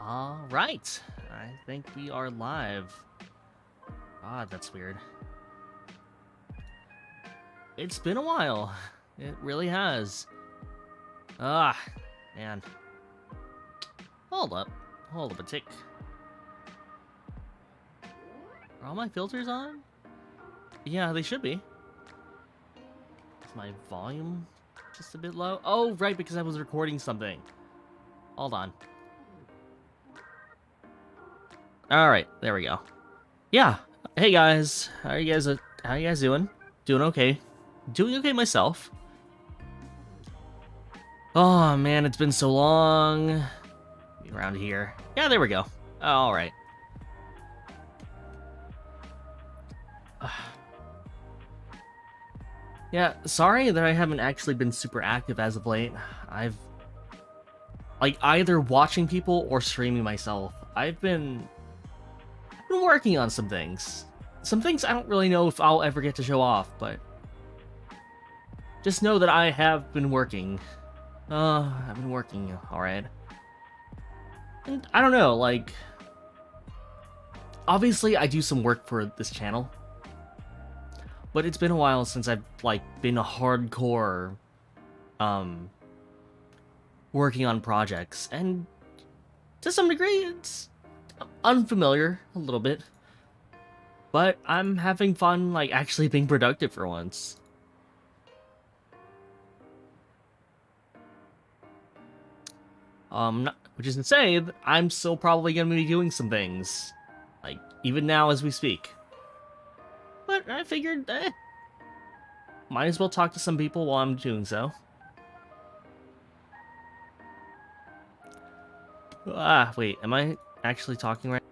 All right. I think we are live. God, that's weird. It's been a while. It really has. Ah, man. Hold up. Hold up a tick. Are all my filters on? Yeah, they should be. Is my volume just a bit low? Oh, right, because I was recording something. Hold on. All right, there we go. Yeah. Hey guys, how you guys doing? Doing okay. Doing okay myself. Oh man, it's been so long. Around here. Yeah, there we go. All right. Yeah, sorry that I haven't actually been super active as of late. I've like either watching people or streaming myself. I've been working on some things. Some things I don't really know if I'll ever get to show off, but just know that I have been working. I've been working, all right. And I don't know, like obviously I do some work for this channel, but it's been a while since I've like been a hardcore um working on projects, and to some degree it's unfamiliar a little bit, but I'm having fun like actually being productive for once. Which is to say that I'm still probably gonna be doing some things, like even now as we speak. But I figured, might as well talk to some people while I'm doing so. Ah, wait, am I actually talking right?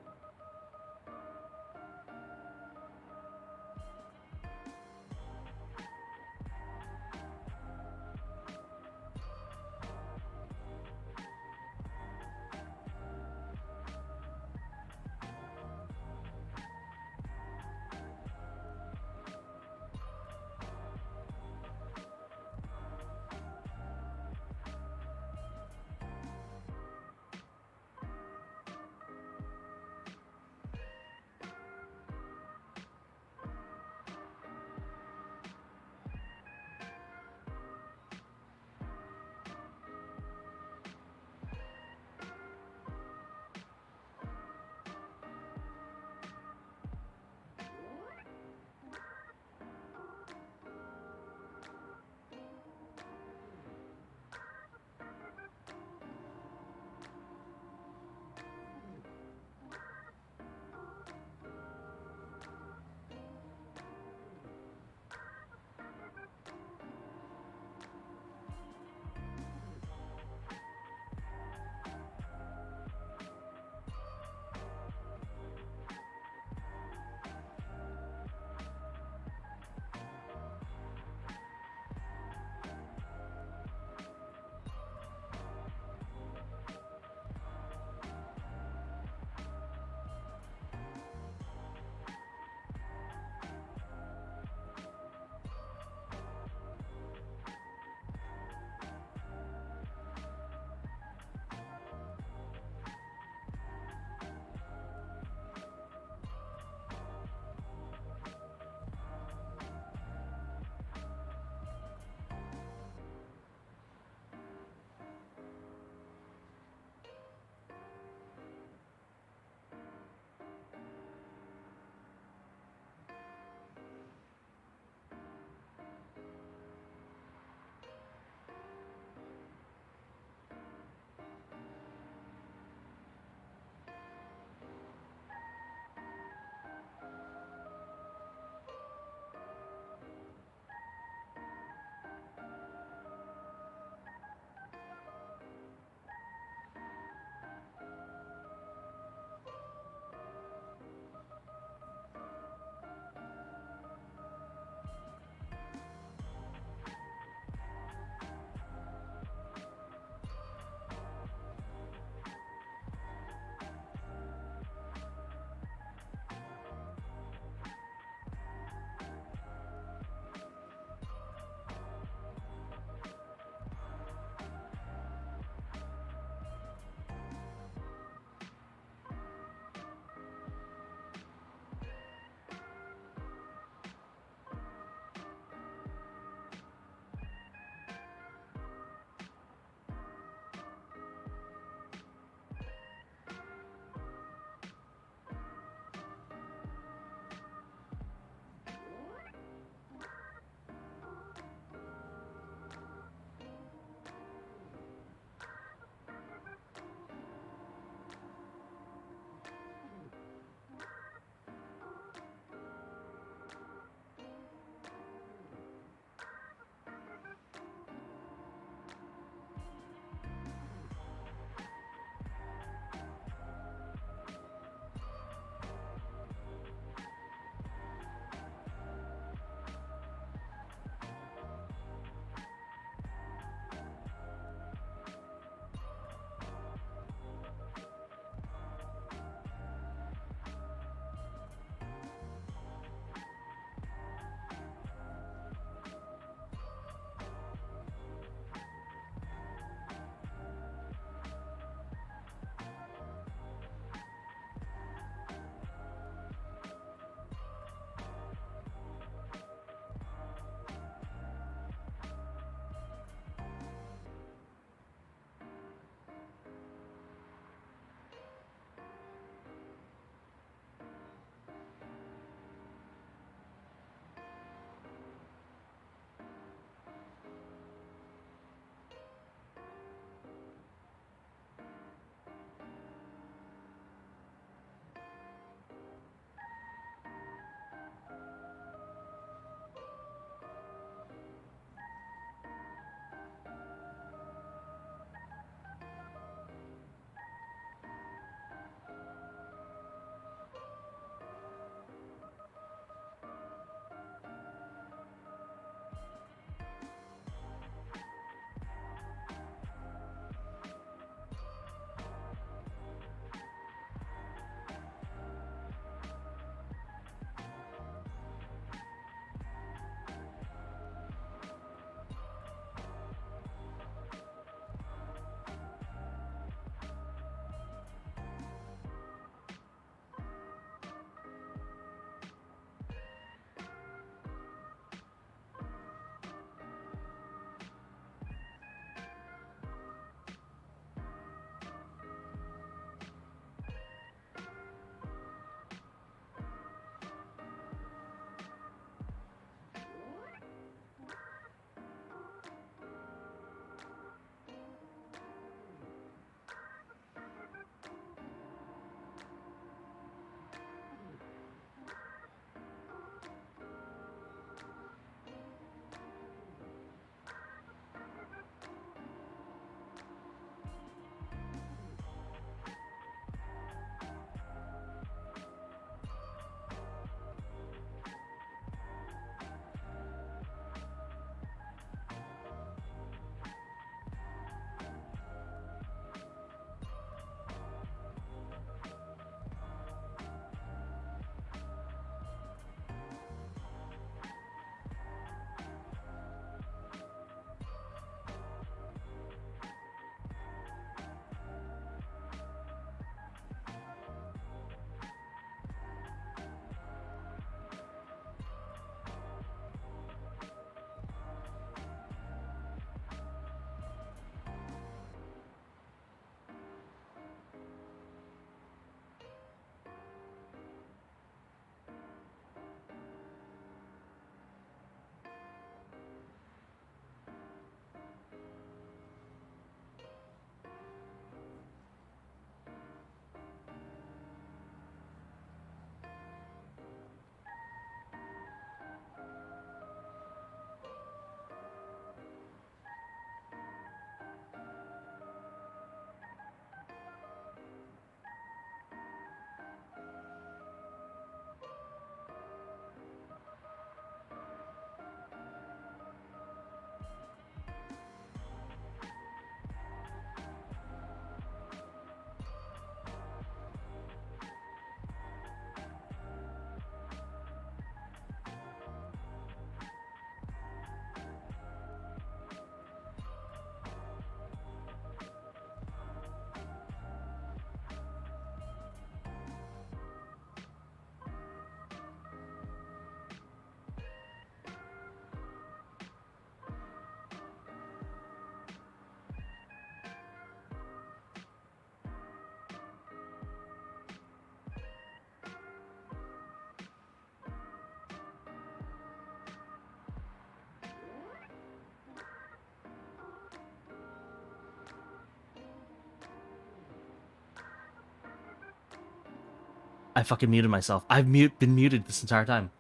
I fucking muted myself. I've been muted this entire time.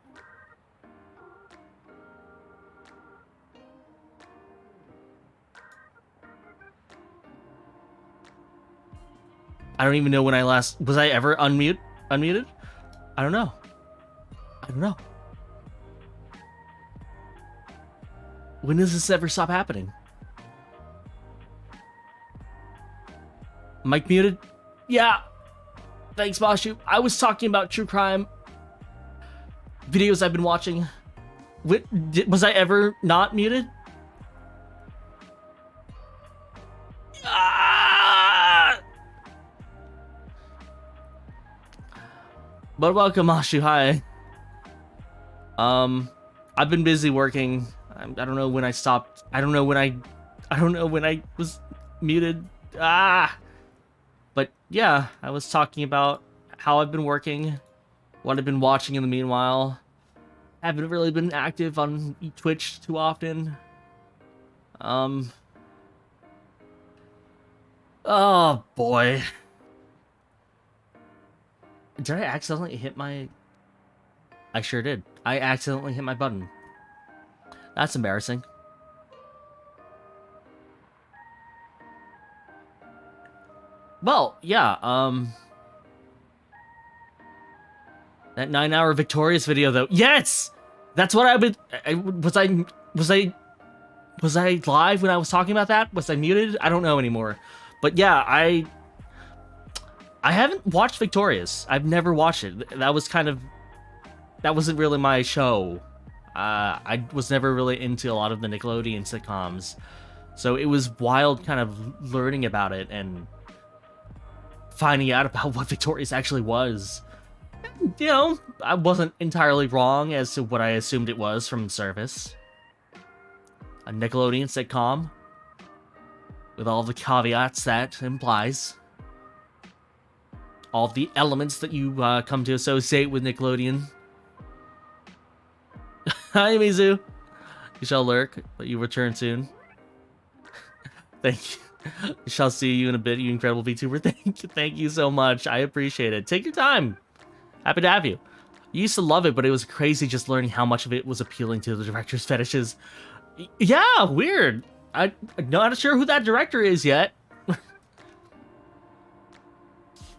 I don't even know when I last... Was I ever unmuted? I don't know. I don't know. When does this ever stop happening? Mic muted? Yeah. Thanks, Boshu. I was talking about true crime videos I've been watching. Was I ever not muted? Ah! But welcome, Ashu. Hi. I've been busy working. I don't know when I stopped. I don't know when I was muted. But yeah, I was talking about how I've been working, what I've been watching in the meanwhile. I haven't really been active on Twitch too often. Oh boy. Did I accidentally hit my... I sure did. I accidentally hit my button. That's embarrassing. Well, yeah, that 9-hour Victorious video, though. Yes! That's what I've been... Was I live when I was talking about that? Was I muted? I don't know anymore. But yeah, I haven't watched Victorious. I've never watched it. That wasn't really my show. I was never really into a lot of the Nickelodeon sitcoms. So it was wild kind of learning about it and finding out about what Victorious actually was. You know, I wasn't entirely wrong as to what I assumed it was from the surface. A Nickelodeon sitcom, with all the caveats that implies. All the elements that you come to associate with Nickelodeon. Hi, Mizu. You shall lurk, but you return soon. Thank you. I shall see you in a bit, you incredible VTuber. Thank you so much. I appreciate it. Take your time. Happy to have you. You used to love it, but it was crazy just learning how much of it was appealing to the director's fetishes. Yeah, weird. I'm not sure who that director is yet.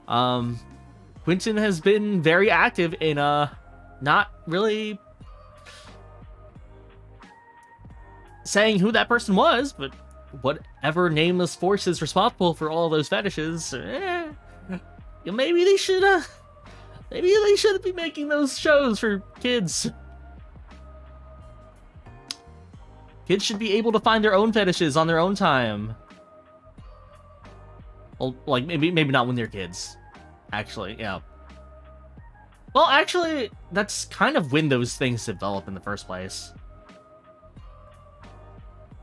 Quentin has been very active in not really saying who that person was, but whatever nameless force is responsible for all those fetishes, maybe they should be making those shows for kids. Kids should be able to find their own fetishes on their own time. Well, like, maybe not when they're kids. Actually, yeah. Well, actually, that's kind of when those things develop in the first place.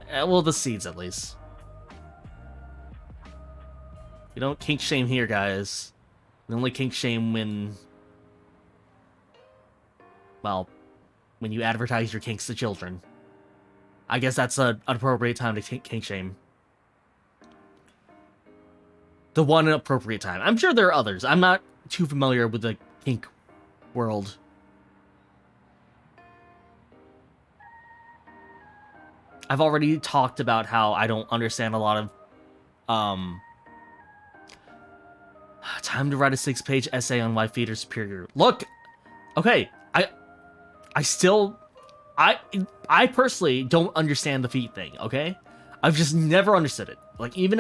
Well, the seeds, at least. You don't kink shame here, guys. You only kink shame when... well, when you advertise your kinks to children. I guess that's an appropriate time to kink shame. The one appropriate time. I'm sure there are others. I'm not too familiar with the kink world. I've already talked about how I don't understand a lot of time to write a 6-page essay on why feet are superior. Look, okay, I personally don't understand the feet thing, okay? I've just never understood it. Like, even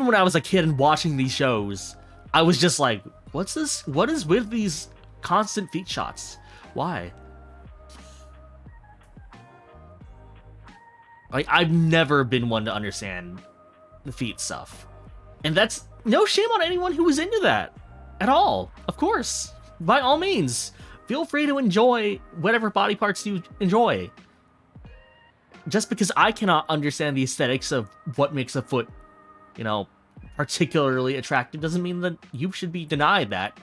when I was a kid and watching these shows, I was just like, what's this? What is with these constant feet shots? Why? Like, I've never been one to understand the feet stuff. And that's no shame on anyone who was into that at all. Of course, by all means, feel free to enjoy whatever body parts you enjoy. Just because I cannot understand the aesthetics of what makes a foot, you know, particularly attractive doesn't mean that you should be denied that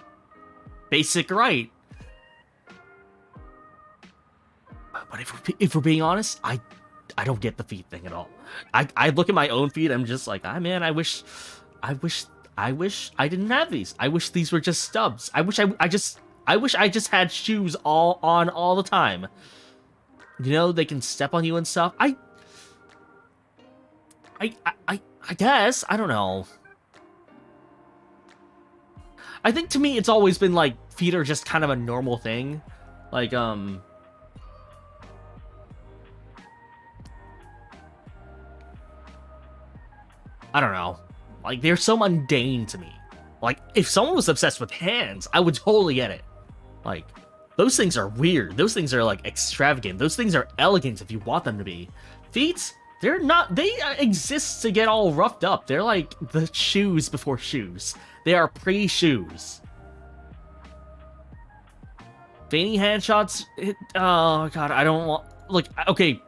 basic right. But if we're being honest, I don't get the feet thing at all. I look at my own feet, I'm just like, man, I wish I wish I didn't have these. I wish these were just stubs. I wish I just had shoes all on all the time. You know, they can step on you and stuff. I guess. I don't know. I think to me it's always been like feet are just kind of a normal thing. Like, I don't know. Like, they're so mundane to me. Like, if someone was obsessed with hands, I would totally get it. Like, those things are weird. Those things are, like, extravagant. Those things are elegant if you want them to be. Feet, they're not... They exist to get all roughed up. They're like the shoes before shoes. They are pre-shoes. Veiny hand shots... oh, God, I don't want... Like, okay...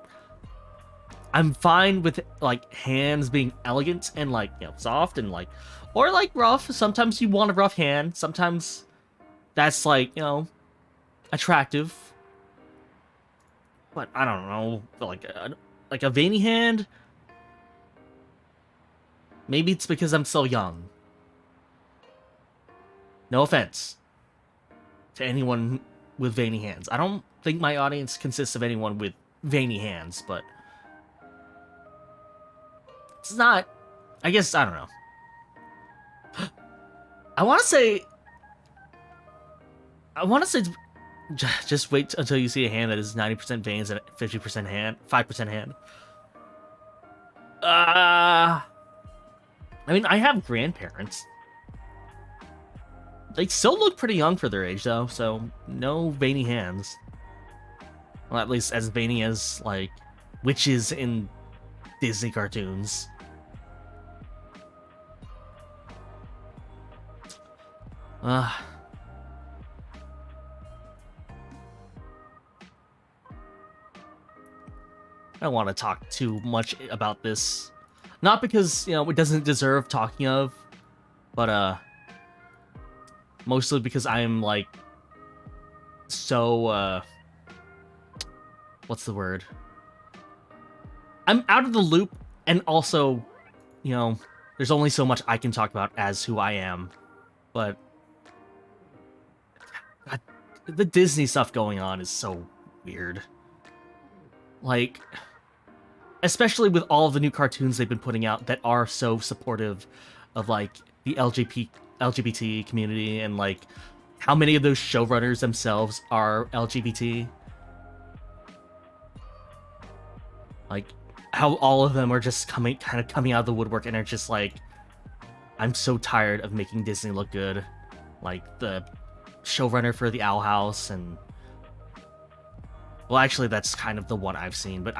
I'm fine with, like, hands being elegant and, like, you know, soft and, like, or, like, rough. Sometimes you want a rough hand. Sometimes that's, like, you know, attractive. But I don't know, like a veiny hand? Maybe it's because I'm so young. No offense to anyone with veiny hands. I don't think my audience consists of anyone with veiny hands, but... It's not... I guess, I don't know. I want to say... Just wait until you see a hand that is 90% veins and 50% hand... 5% hand. I mean, I have grandparents. They still look pretty young for their age, though, so no veiny hands. Well, at least as veiny as, like, witches in Disney cartoons. I don't want to talk too much about this. Not because, you know, it doesn't deserve talking of, but, mostly because I'm, like, so, what's the word? I'm out of the loop, and also, you know, there's only so much I can talk about as who I am, but... God, the Disney stuff going on is so weird. Like, especially with all of the new cartoons they've been putting out that are so supportive of, like, the LGBT community, and, like, how many of those showrunners themselves are LGBT. Like, how all of them are just coming out of the woodwork and are just like, I'm so tired of making Disney look good. Like, the showrunner for the Owl House, and... Well, actually, that's kind of the one I've seen, but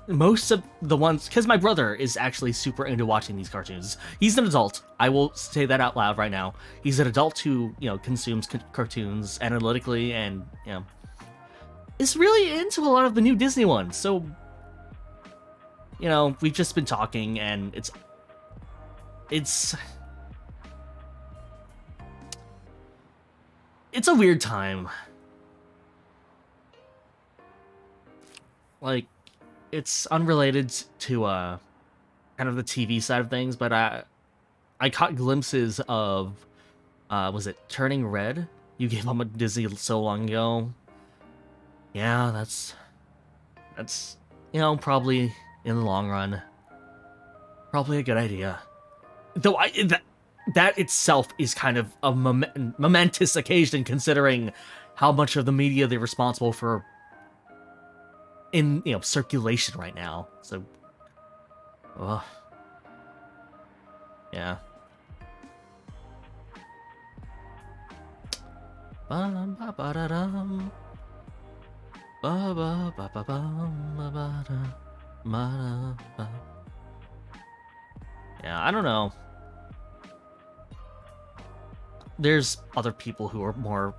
most of the ones... Because my brother is actually super into watching these cartoons. He's an adult. I will say that out loud right now. He's an adult who, you know, consumes cartoons analytically and, you know, is really into a lot of the new Disney ones. So, you know, we've just been talking, and it's a weird time. Like, it's unrelated to kind of the TV side of things, but I caught glimpses of was it Turning Red? You gave up on Disney so long ago. Yeah, that's you know, probably in the long run, probably a good idea. Though that itself is kind of a momentous occasion, considering how much of the media they're responsible for in, you know, circulation right now. So, yeah. Yeah, I don't know. There's other people who are more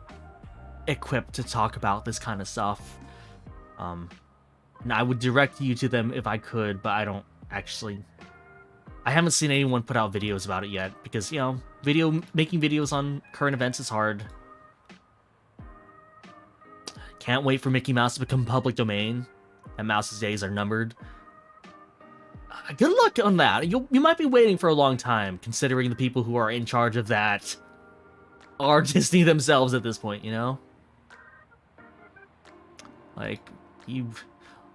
equipped to talk about this kind of stuff. And I would direct you to them if I could, but I don't actually... I haven't seen anyone put out videos about it yet, because, you know, making videos on current events is hard. Can't wait for Mickey Mouse to become public domain, and Mouse's days are numbered. good luck on that. You might be waiting for a long time, considering the people who are in charge of that are Disney themselves at this point, you know? Like,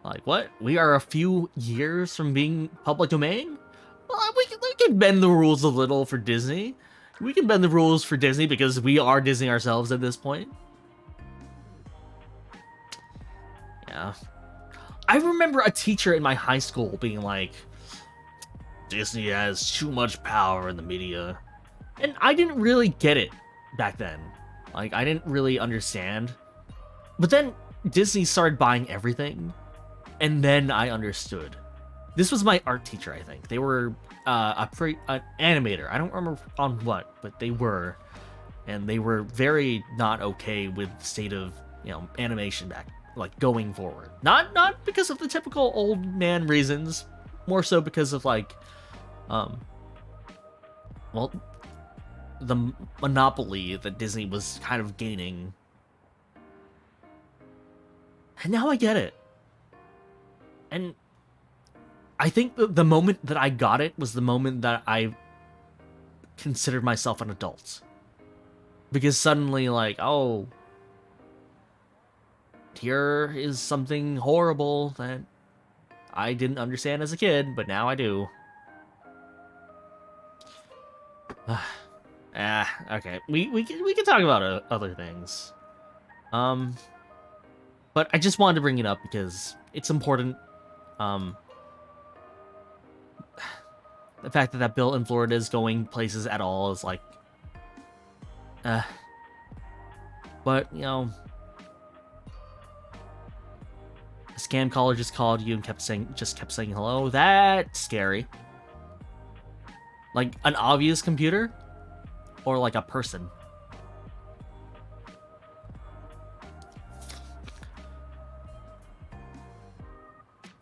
like, what? We are a few years from being public domain? Well, we can bend the rules a little for Disney. We can bend the rules for Disney because we are Disney ourselves at this point. Yeah. I remember a teacher in my high school being like, Disney has too much power in the media. And I didn't really get it back then. Like, I didn't really understand. But then Disney started buying everything, and then I understood. This was my art teacher, I think. They were an animator. I don't remember on what, but they were. And they were very not okay with the state of, animation back, like, going forward. Not because of the typical old man reasons, more so because of, like, well, the monopoly that Disney was kind of gaining. And now I get it. And I think the moment that I got it was the moment that I considered myself an adult. Because suddenly, like, oh, here is something horrible that I didn't understand as a kid, but now I do. Okay. We can talk about other things. But I just wanted to bring it up because it's important. The fact that that bill in Florida is going places at all is like, but a scam caller just called you and kept saying hello. That's scary. Like an obvious computer, or like a person.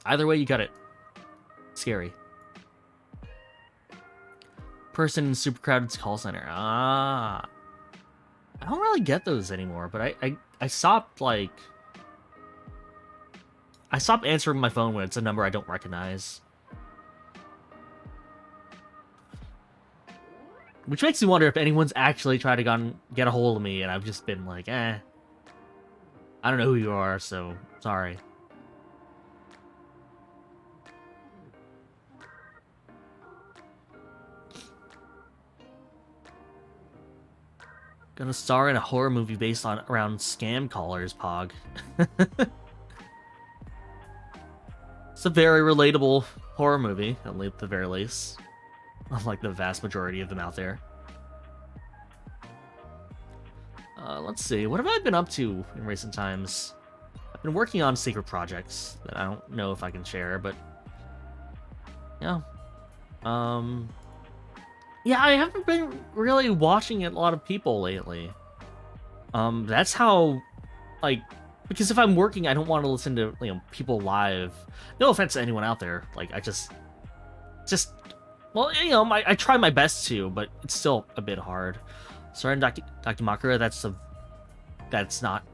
Either way, you got it. Scary. Person in super crowded call center. I don't really get those anymore, but I stopped, like... I stopped answering my phone when it's a number I don't recognize. Which makes me wonder if anyone's actually tried to get a hold of me, and I've just been like, I don't know who you are, so sorry. Gonna star in a horror movie based around scam callers, Pog. It's a very relatable horror movie, at the very least. Unlike the vast majority of them out there. Let's see, what have I been up to in recent times? I've been working on secret projects that I don't know if I can share, but... yeah. Yeah, I haven't been really watching a lot of people lately. That's how, like, because if I'm working, I don't want to listen to, people live. No offense to anyone out there. Like, I just, well, I try my best to, but it's still a bit hard. Sorry, Dr. Makura, that's not,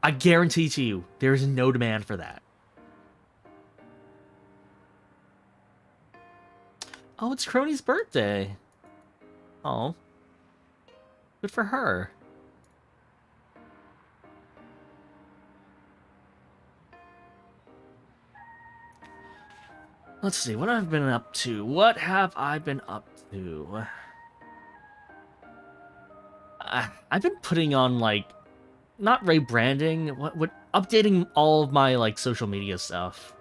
I guarantee to you, there is no demand for that. Oh, it's Crony's birthday. Oh. Good for her. Let's see, what have I been up to? What have I been up to? I've been putting on, like, not rebranding, what updating all of my, like, social media stuff.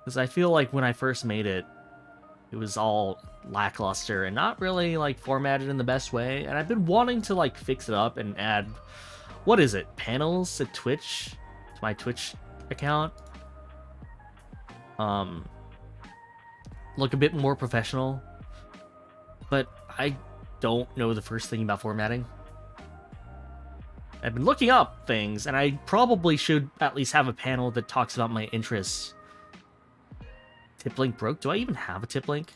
Because I feel like when I first made it, it was all lackluster and not really, like, formatted in the best way. And I've been wanting to, like, fix it up and add, what is it, panels to Twitch? To my Twitch account? Look a bit more professional. But I don't know the first thing about formatting. I've been looking up things, and I probably should at least have a panel that talks about my interests. Tip link broke? Do I even have a tip link?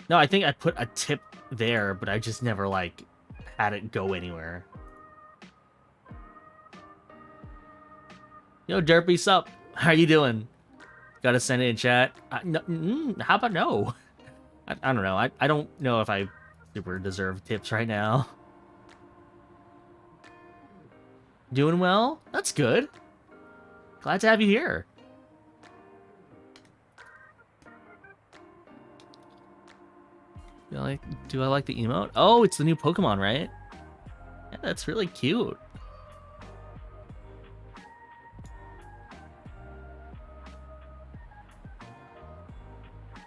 No, I think I put a tip there, but I just never, like, had it go anywhere. Yo, Derpy, sup? How you doing? Gotta send it in chat. How about no? I don't know. I don't know if I super deserve tips right now. Doing well? That's good. Glad to have you here. Do I like the emote? Oh, it's the new Pokemon, right? Yeah, that's really cute.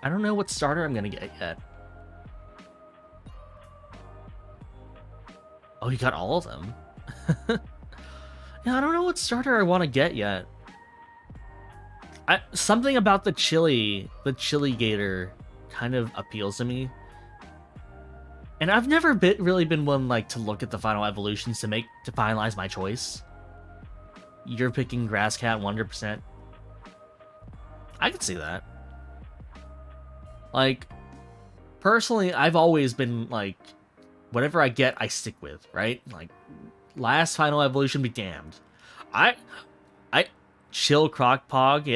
I don't know what starter I'm gonna get yet. Oh, you got all of them. Yeah, I don't know what starter I want to get yet. Something about the chili gator kind of appeals to me. And I've never really been one like to look at the final evolutions to finalize my choice. You're picking Grass Cat 100%. I could see that. Like, personally, I've always been like, whatever I get, I stick with, right? Like, last final evolution be damned. Chill Croc Pog,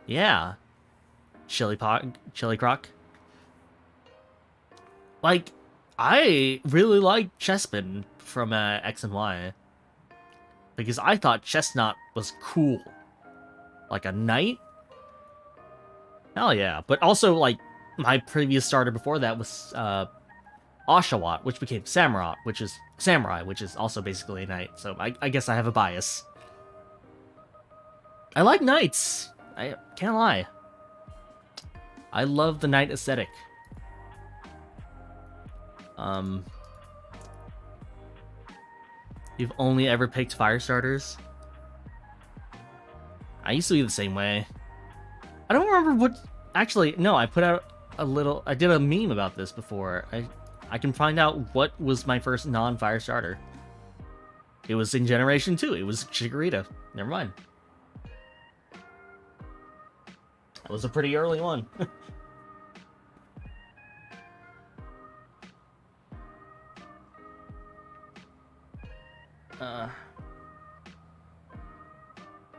yeah. Chili Croc. Like, I really like Chespin from X and Y. Because I thought Chestnut was cool. Like a knight? Hell yeah. But also, like, my previous starter before that was Oshawott, which became Samurai, which is also basically a knight. So I guess I have a bias. I like knights. I can't lie. I love the knight aesthetic. You've only ever picked fire starters? I used to be the same way. I don't remember what... Actually, no, I put out I did a meme about this before. I can find out what was my first non-fire starter. It was in Generation 2. It was Chikorita. Never mind. That was a pretty early one.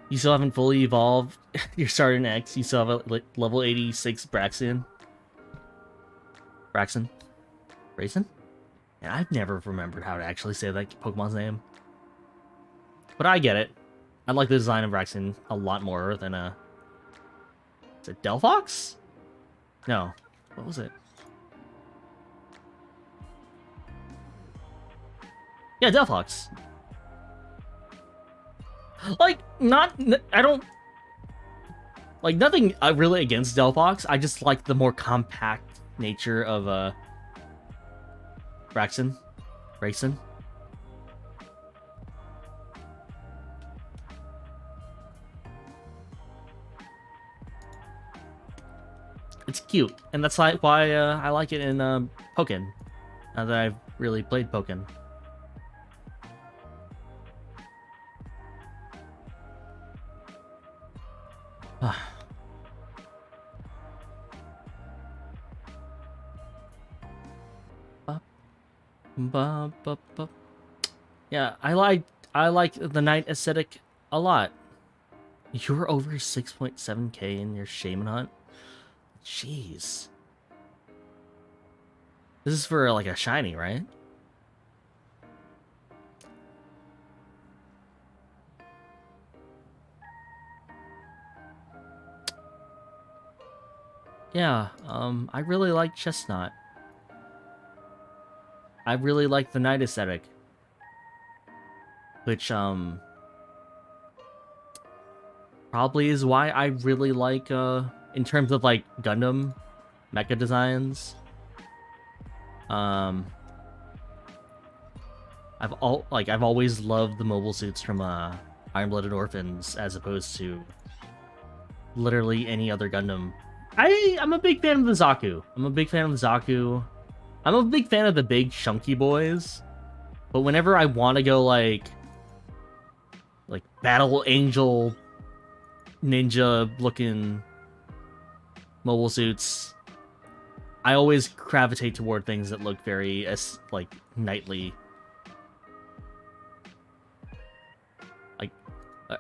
You still haven't fully evolved your starter in X. You still have a level 86 Braxton. Rayson? And I've never remembered how to actually say that Pokemon's name. But I get it. I like the design of Braxton a lot more than is it Delphox? No. What was it? Yeah, Delphox. Like, I don't... Like, nothing really against Delphox. I just like the more compact nature of, Rayson. It's cute, and that's why I like it in Pokken. Now that I've really played Pokken. Yeah, I like the knight aesthetic a lot. You're over 6.7k in your Shaman Hunt? Jeez. This is for like a shiny, right? Yeah, I really like Chestnut. I really like the knight aesthetic. Which, probably is why I really like, in terms of, like, Gundam mecha designs. I've always loved the mobile suits from, Iron-Blooded Orphans as opposed to literally any other Gundam. I'm a big fan of the Zaku. I'm a big fan of the big chunky boys. But whenever I want to go like Battle Angel ninja looking mobile suits, I always gravitate toward things that look very knightly. Like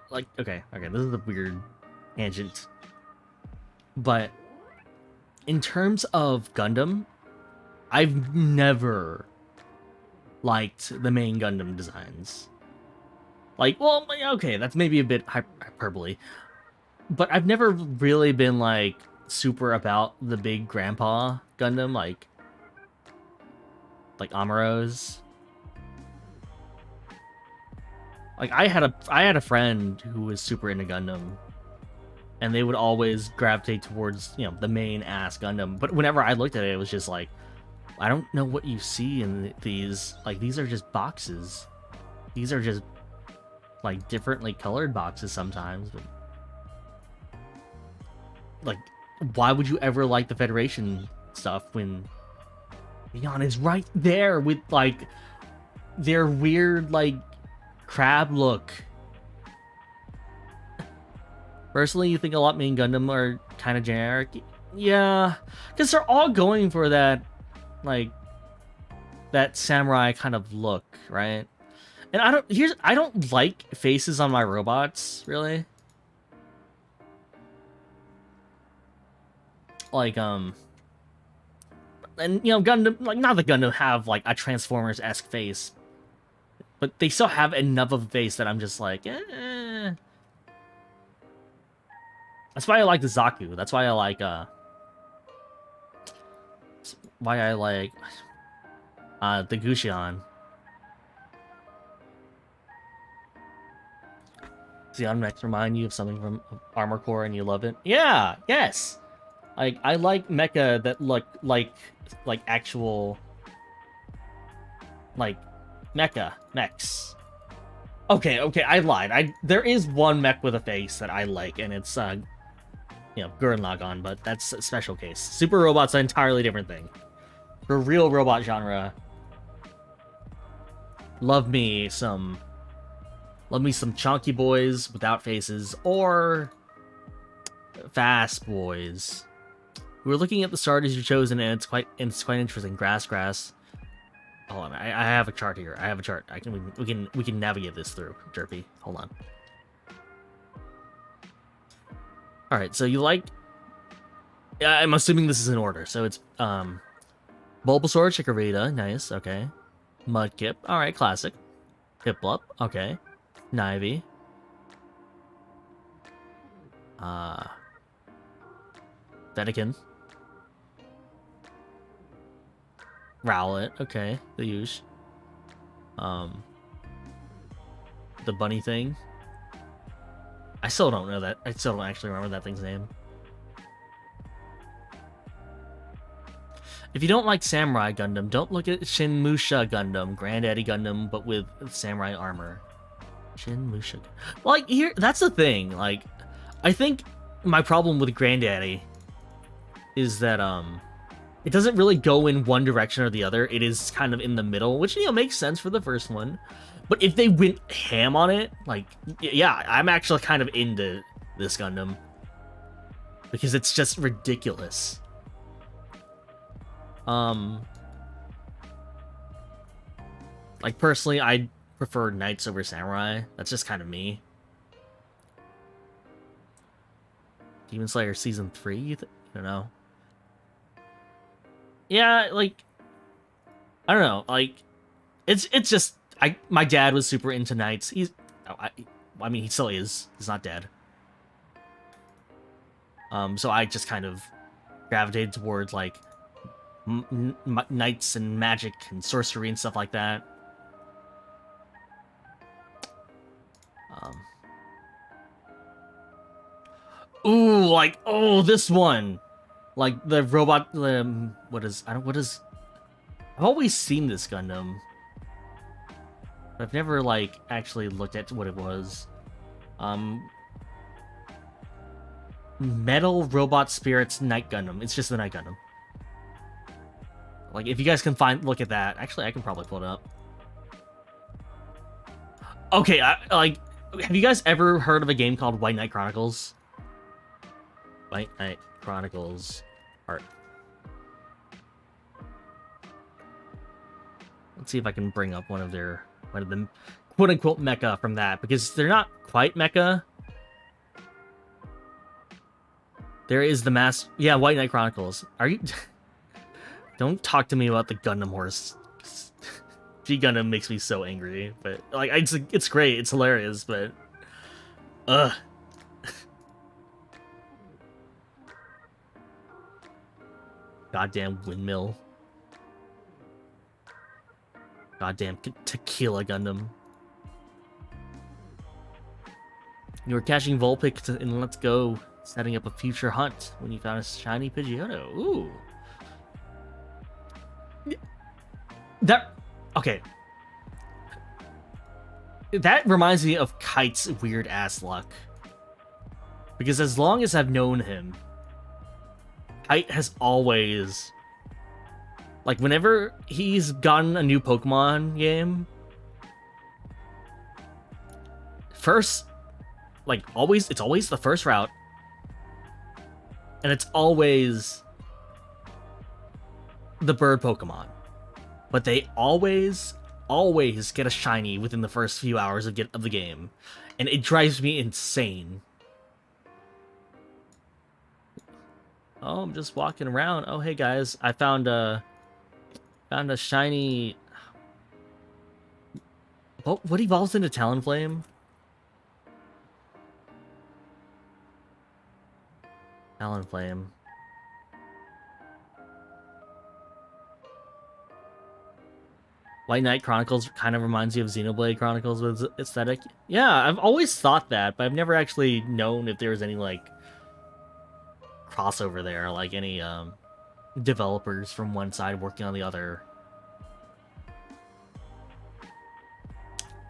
Like, okay, this is a weird tangent. But in terms of Gundam, I've never liked the main Gundam designs. Like, well, okay, that's maybe a bit hyperbole. But I've never really been, like, super about the big grandpa Gundam, like Amuro's. Like, I had a friend who was super into Gundam, and they would always gravitate towards, you know, the main ass Gundam. But whenever I looked at it, it was just like, I don't know what you see in these. Like, these are just boxes. These are just, like, differently colored boxes sometimes. But, like, why would you ever like the Federation stuff when Beyond is right there with, like, their weird, like, crab look? Personally, you think a lot main Gundam are kind of generic? Yeah, because they're all going for that, like, that samurai kind of look, right? And I don't like faces on my robots, really. Like, and, you know, Gundam, like, not that Gundam have, like, a Transformers-esque face, but they still have enough of a face that I'm just like, eh. That's why I like the Zaku. That's why I like, the Guxion. Does the Unmax remind you of something from Armor Core and you love it? Yeah, yes. Like, I like mecha that look like actual, like, mechs. Okay, I lied. There is one mech with a face that I like, and it's you know, Gurren Lagann, but that's a special case. Super Robot's an entirely different thing. For real robot genre, love me some chunky boys without faces, or fast boys. We were looking at the starters you've chosen, and it's quite interesting. Grass. Hold on, I have a chart here. I have a chart. We can navigate this through. Derpy, hold on. All right, so you like? I'm assuming this is in order. So it's Bulbasaur, Chikorita, nice. Okay, Mudkip, all right, classic. Piplup, okay. Knivy. Fennekin. Rowlet, okay, the use. The bunny thing. I still don't know that. I still don't actually remember that thing's name. If you don't like Samurai Gundam, don't look at Shinmusha Gundam, Granddaddy Gundam, but with samurai armor. Shinmusha. Like, here, that's the thing. Like, I think my problem with Granddaddy is that, it doesn't really go in one direction or the other. It is kind of in the middle, which, you know, makes sense for the first one. But if they went ham on it, like, yeah, I'm actually kind of into this Gundam. Because it's just ridiculous. Like, personally, I prefer Knights over Samurai. That's just kind of me. Demon Slayer Season 3? I don't know. Yeah, like, I don't know, like, it's just, my dad was super into Knights. I mean, he still is. He's not dead. So I just kind of gravitated towards, like, knights and magic and sorcery and stuff like that. Ooh, like, oh, this one. Like, the robot, I've always seen this Gundam. But I've never, like, actually looked at what it was. Metal Robot Spirits Night Gundam. It's just the Night Gundam. Like, if you guys can look at that. Actually, I can probably pull it up. Okay, like, have you guys ever heard of a game called White Knight Chronicles? White Knight Chronicles art. Let's see if I can bring up one of the quote-unquote mecha from that, because they're not quite mecha. There is the mass... Yeah, White Knight Chronicles. Are you... Don't talk to me about the Gundam horse. G-Gundam makes me so angry, but like it's great, it's hilarious, but ugh. Goddamn windmill. Goddamn tequila Gundam. You were catching Vulpix in Let's Go, setting up a future hunt when you found a shiny Pidgeotto. Ooh. Okay. That reminds me of Kite's weird ass luck. Because as long as I've known him, Kite has always... Like, whenever he's gotten a new Pokemon game... First... Like, always... It's always the first route. And it's always... the bird Pokemon. But they always get a shiny within the first few hours of the game. And it drives me insane. Oh, I'm just walking around. Oh, hey guys, I found a shiny... What evolves into Talonflame? Talonflame. White Knight Chronicles kind of reminds you of Xenoblade Chronicles with aesthetic. Yeah, I've always thought that, but I've never actually known if there was any, like, crossover there, like any developers from one side working on the other.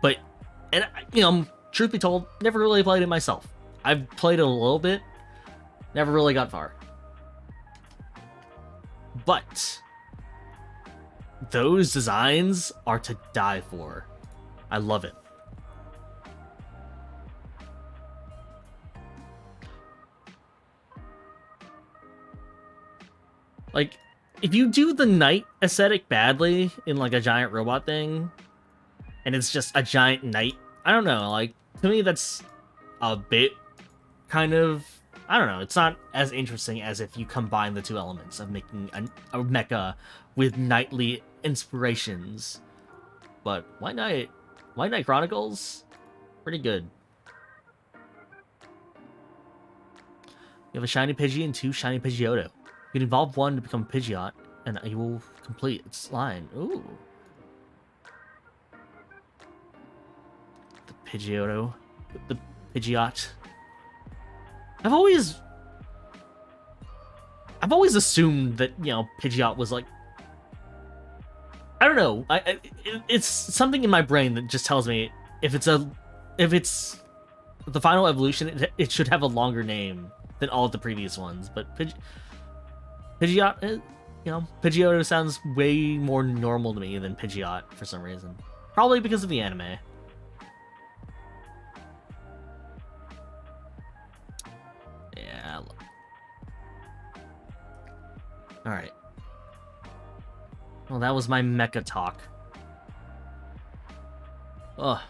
But, and you know, truth be told, never really played it myself. I've played it a little bit, never really got far. But those designs are to die for. I love it. Like, if you do the knight aesthetic badly in, like, a giant robot thing, and it's just a giant knight, I don't know, like, to me that's a bit kind of... I don't know, it's not as interesting as if you combine the two elements of making a mecha with knightly inspirations. But White Knight Chronicles, pretty good. You have a shiny Pidgey and 2 shiny Pidgeotto. You can evolve one to become Pidgeot, and you will complete its line. Ooh. The Pidgeotto. The Pidgeot. I've always assumed that, you know, Pidgeot was like... I don't know. It's something in my brain that just tells me if it's the final evolution, it should have a longer name than all of the previous ones. But Pidgeot, you know, Pidgeotto sounds way more normal to me than Pidgeot for some reason. Probably because of the anime. Yeah. Alright. Well, that was my mecha talk. Ugh.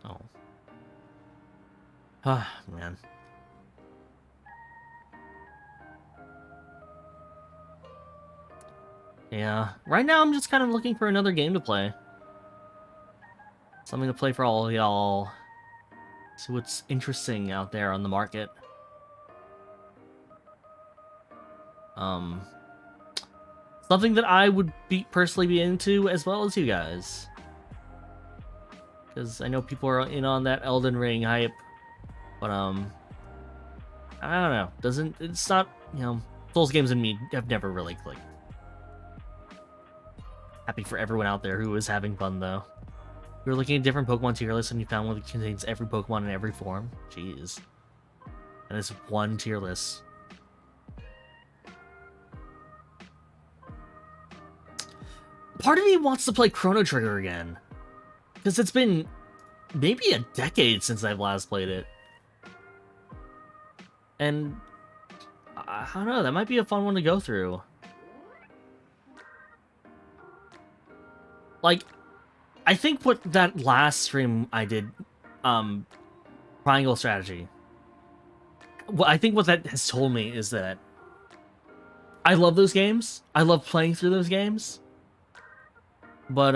Oh. Ah, man. Yeah, right now I'm just kind of looking for another game to play. Something to play for all of y'all. See what's interesting out there on the market. Something that I would personally be into as well as you guys. Because I know people are in on that Elden Ring hype. But, I don't know. It's not, you know, Souls games and me have never really clicked. Happy for everyone out there who is having fun, though. You were looking at different Pokemon tier lists and you found one that contains every Pokemon in every form? Jeez. And it's one tier list. part of me wants to play Chrono Trigger again. Because it's been maybe a decade since I've last played it. And I don't know, that might be a fun one to go through. Like, I think what that last stream I did, Triangle Strategy, I think what that has told me is that I love those games. I love playing through those games. But,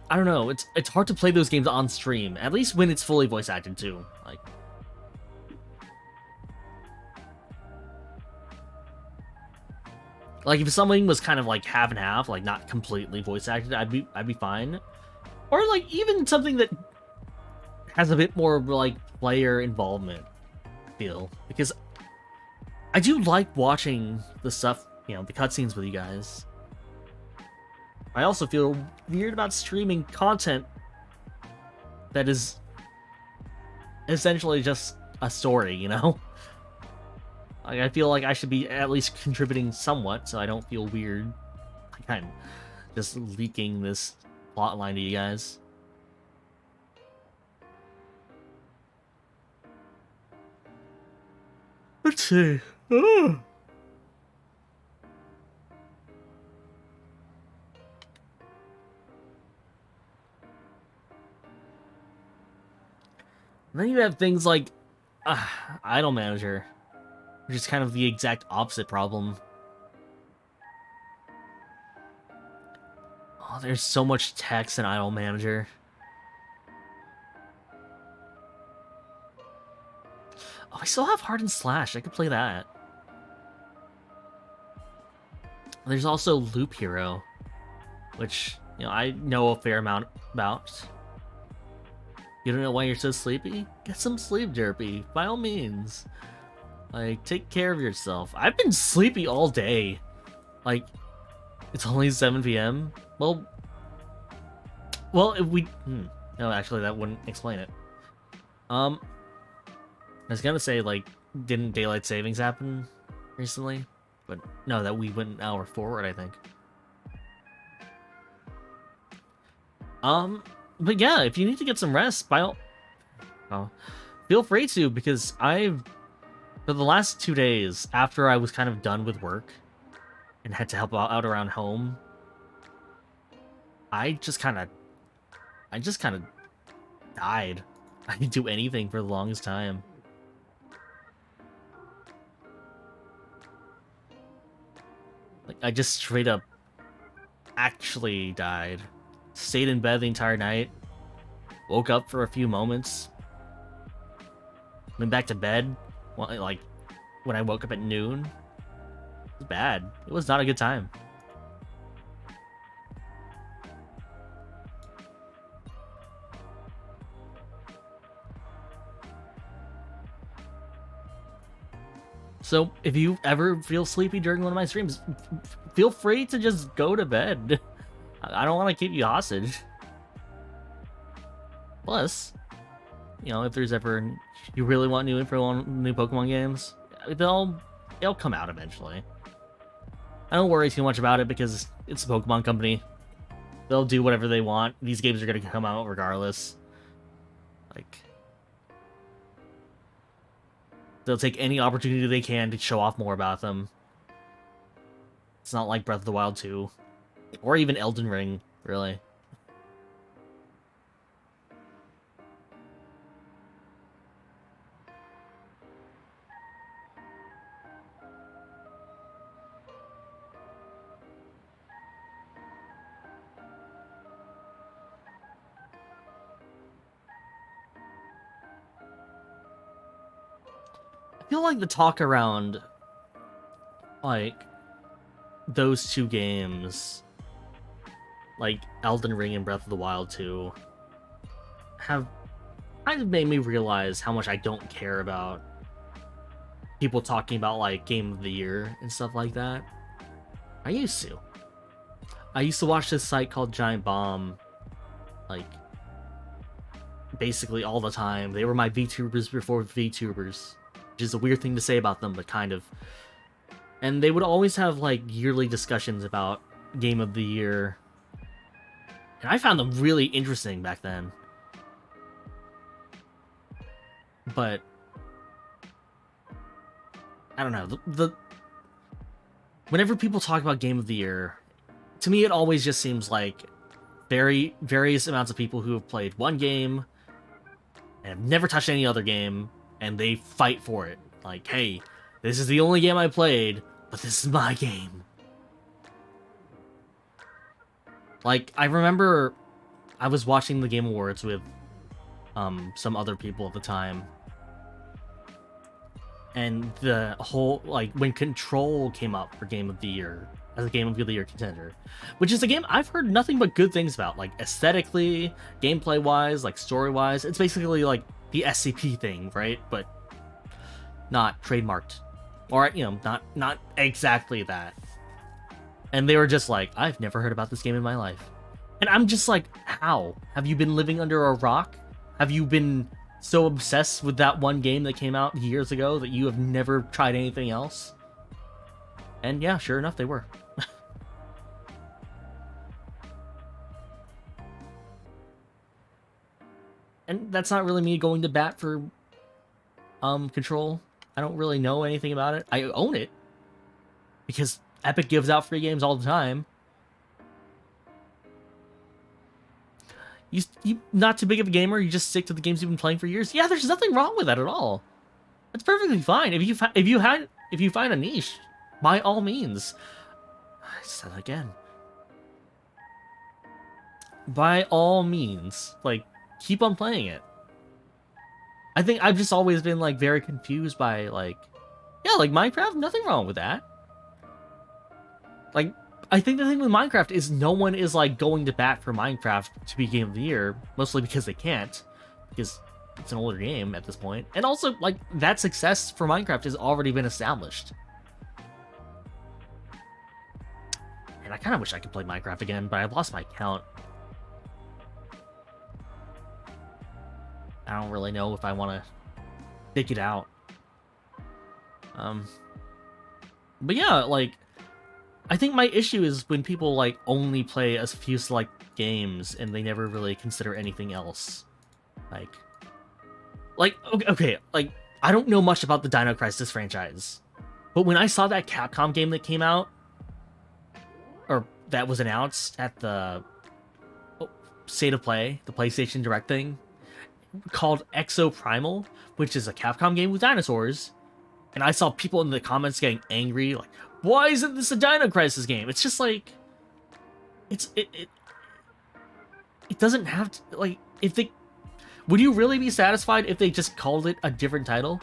I don't know, it's hard to play those games on stream, at least when it's fully voice acted too. Like if something was kind of like half and half, like not completely voice acted, I'd be fine. Or like even something that has a bit more like player involvement feel, because I do like watching the stuff, you know, the cutscenes with you guys. I also feel weird about streaming content that is essentially just a story, you know? Like, I feel like I should be at least contributing somewhat, so I don't feel weird. Like I'm just leaking this plot line to you guys. Let's see. Oh. And then you have things like Idle Manager, which is kind of the exact opposite problem. Oh, there's so much text in Idle Manager. Oh, I still have Hardened Slash. I could play that. There's also Loop Hero, which, you know, I know a fair amount about. You don't know why you're so sleepy? Get some sleep, Derpy, by all means. Like, take care of yourself. I've been sleepy all day. Like, it's only 7 p.m. Well, if we... No, actually, that wouldn't explain it. I was gonna say, like, didn't daylight savings happen recently? But no, that we went an hour forward, I think. But yeah, if you need to get some rest, by all... feel free to, because for the last 2 days, after I was kind of done with work and had to help out around home, I just kind of died. I didn't do anything for the longest time. Like, I just straight up actually died. Stayed in bed the entire night. Woke up for a few moments. Went back to bed. Well, like, when I woke up at noon. It was bad. It was not a good time. So, if you ever feel sleepy during one of my streams, feel free to just go to bed. I don't want to keep you hostage. Plus, you know, if there's ever you really want new info on new Pokemon games, they'll come out eventually. I don't worry too much about it because it's a Pokemon company. They'll do whatever they want. These games are gonna come out regardless. Like, they'll take any opportunity they can to show off more about them. It's not like Breath of the Wild 2. Or even Elden Ring, really. I feel like the talk around, like, those two games, like Elden Ring and Breath of the Wild 2, have kind of made me realize how much I don't care about people talking about, like, Game of the Year and stuff like that. I used to watch this site called Giant Bomb, like, basically all the time. They were my VTubers before VTubers. Which is a weird thing to say about them, but kind of. And they would always have like yearly discussions about Game of the Year. And I found them really interesting back then. But I don't know. Whenever people talk about Game of the Year, to me it always just seems like various amounts of people who have played one game and have never touched any other game, and they fight for it. Like, hey, this is the only game I played, but this is my game. Like, I remember I was watching the Game Awards with some other people at the time, and the whole, like, when Control came up for Game of the Year, as a Game of the Year contender, which is a game I've heard nothing but good things about, like, aesthetically, gameplay-wise, like, story-wise. It's basically, like, the SCP thing, right? But not trademarked. Or, you know, not exactly that. And they were just like, I've never heard about this game in my life. And I'm just like, how? Have you been living under a rock? Have you been so obsessed with that one game that came out years ago that you have never tried anything else? And yeah, sure enough, they were. And that's not really me going to bat for Control. I don't really know anything about it. I own it because Epic gives out free games all the time. You not too big of a gamer, you just stick to the games you've been playing for years. Yeah, there's nothing wrong with that at all. That's perfectly fine. If you find a niche, by all means. I said it again. By all means, like, keep on playing it. I think I've just always been, like, very confused by, like, yeah, like, Minecraft, nothing wrong with that. Like, I think the thing with Minecraft is no one is, like, going to bat for Minecraft to be Game of the Year, mostly because they can't, because it's an older game at this point. And also, like, that success for Minecraft has already been established. And I kind of wish I could play Minecraft again, but I've lost my count. I don't really know if I want to pick it out. But yeah, like, I think my issue is when people, like, only play a few select games and they never really consider anything else. Like, okay, like, I don't know much about the Dino Crisis franchise, but when I saw that Capcom game that came out, or that was announced at the State of Play, the PlayStation Direct thing, called Exo Primal, which is a Capcom game with dinosaurs, and I saw people in the comments getting angry, like, why isn't this a Dino Crisis game? It's just like, it doesn't have to, like, if they, would you really be satisfied if they just called it a different title?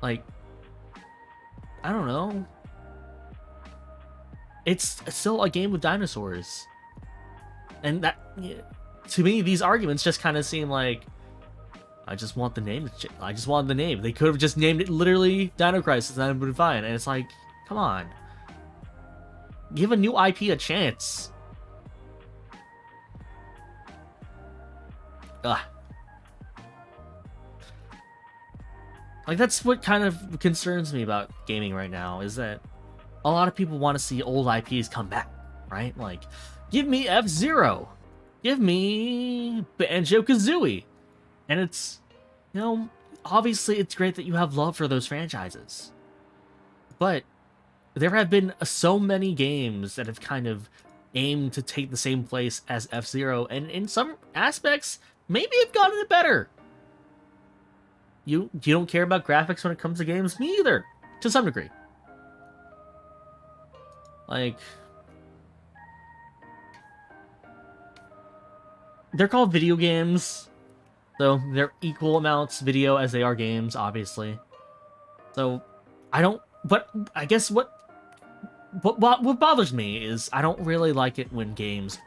Like, I don't know. It's still a game with dinosaurs. And that, to me, these arguments just kind of seem like, I just want the name. I just want the name. They could have just named it literally Dino Crisis and that would be fine. And it's like, come on. Give a new IP a chance. Ugh. Like, that's what kind of concerns me about gaming right now, is that a lot of people want to see old IPs come back, right? Like, give me F-Zero. Give me Banjo-Kazooie. And it's, you know, obviously it's great that you have love for those franchises. But there have been so many games that have kind of aimed to take the same place as F-Zero, and in some aspects, maybe have gotten it better. You don't care about graphics when it comes to games? Me either, to some degree. Like, they're called video games, so they're equal amounts video as they are games, obviously. So, but I guess what bothers me is I don't really like it when games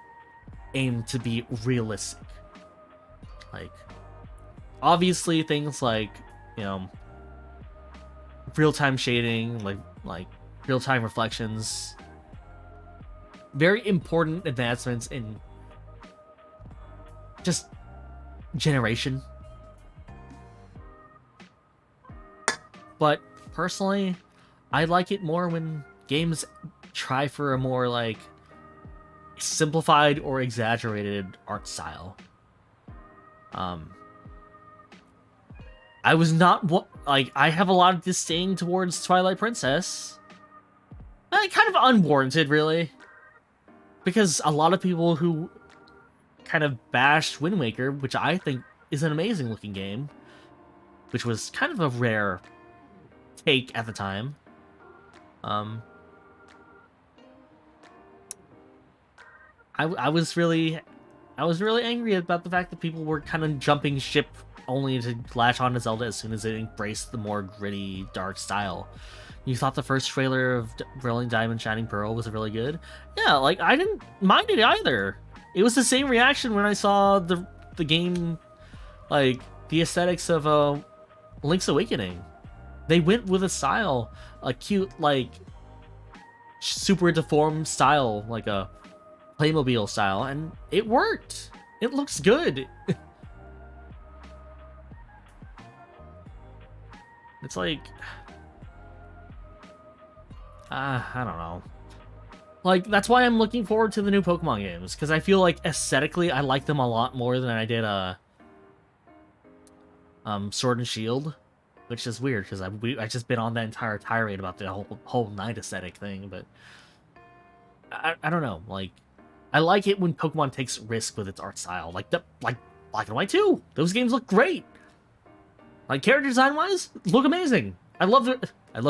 aim to be realistic. Like, obviously things like, you know, real-time shading, like real-time reflections, very important advancements in just generation. But Personally, I like it more when games try for a more like simplified or exaggerated art style. I was not like, I have a lot of disdain towards Twilight Princess. Kind of unwarranted, really, because a lot of people who kind of bashed Wind Waker, which I think is an amazing looking game, which was kind of a rare take at the time. I was really angry about the fact that people were kind of jumping ship only to latch on to Zelda as soon as it embraced the more gritty, dark style. You thought the first trailer of Brilliant Diamond Shining Pearl was really good? Yeah, like, I didn't mind it either. It was the same reaction when I saw the game, like, the aesthetics of Link's Awakening. They went with a style, a cute, like, super deformed style, like a Playmobil style, and it worked. It looks good. It's like, I don't know. Like, that's why I'm looking forward to the new Pokemon games, because I feel like aesthetically I like them a lot more than I did Sword and Shield, which is weird because I just been on that entire tirade about the whole night aesthetic thing, but I don't know. Like, I like it when Pokemon takes risk with its art style, like Black and White 2. Those games look great. Like, character design wise, look amazing. I love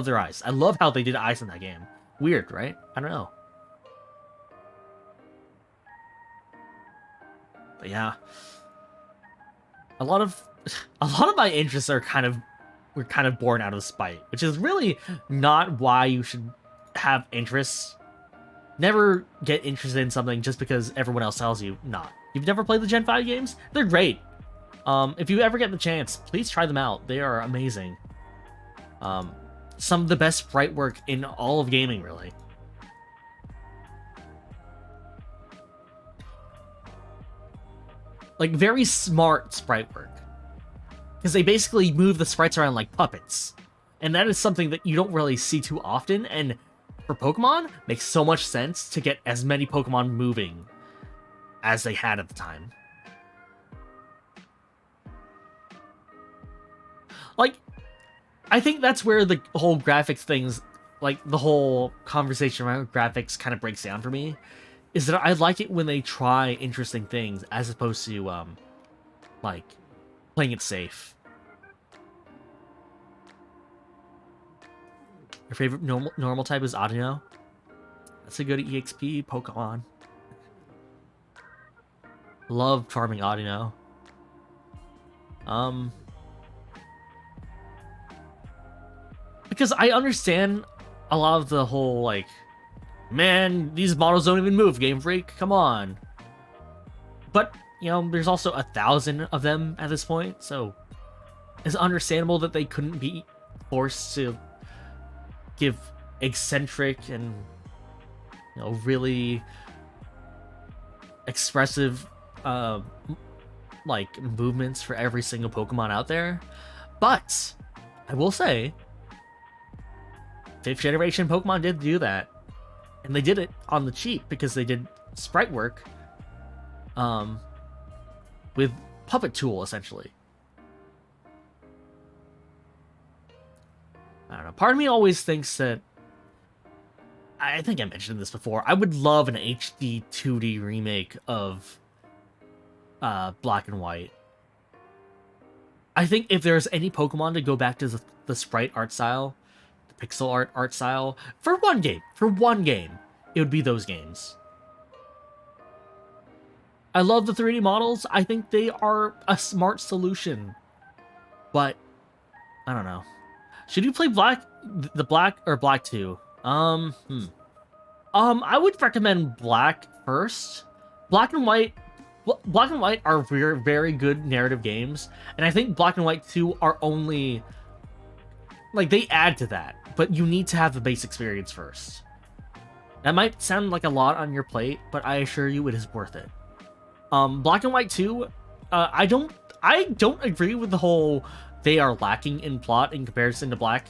their eyes. I love how they did eyes in that game. Weird, right? I don't know. But yeah, a lot of my interests were kind of born out of spite, which is really not why you should have interests. Never get interested in something just because everyone else tells you not. You've never played the Gen 5 games? They're great. If you ever get the chance, please try them out. They are amazing. Some of the best sprite work in all of gaming, really. Like, very smart sprite work. Because they basically move the sprites around like puppets. And that is something that you don't really see too often, and for Pokemon, makes so much sense to get as many Pokemon moving as they had at the time. Like, I think that's where the whole graphics things, like the whole conversation around graphics kind of breaks down for me, is that I like it when they try interesting things as opposed to, like, playing it safe. Your favorite normal type is Audino? That's a good EXP Pokemon. Love Charming Audino. Because I understand a lot of the whole, like, man, these models don't even move, Game Freak, come on. But, you know, there's also 1,000 of them at this point, so it's understandable that they couldn't be forced to give eccentric and, you know, really expressive, like, movements for every single Pokemon out there. But I will say, 5th generation Pokemon did do that, and they did it on the cheap because they did sprite work with Puppet Tool, essentially. I don't know. Part of me always thinks that, I think I mentioned this before, I would love an HD 2D remake of Black and White. I think if there's any Pokemon to go back to the sprite art style, the pixel art style, for one game, it would be those games. I love the 3D models. I think they are a smart solution. But, I don't know. Should you play Black 2? I would recommend Black first. Black and White are very, very good narrative games, and I think Black and White 2 are only, like, they add to that, but you need to have the base experience first. That might sound like a lot on your plate, but I assure you it is worth it. Black and White 2, I don't agree with the whole they are lacking in plot in comparison to Black.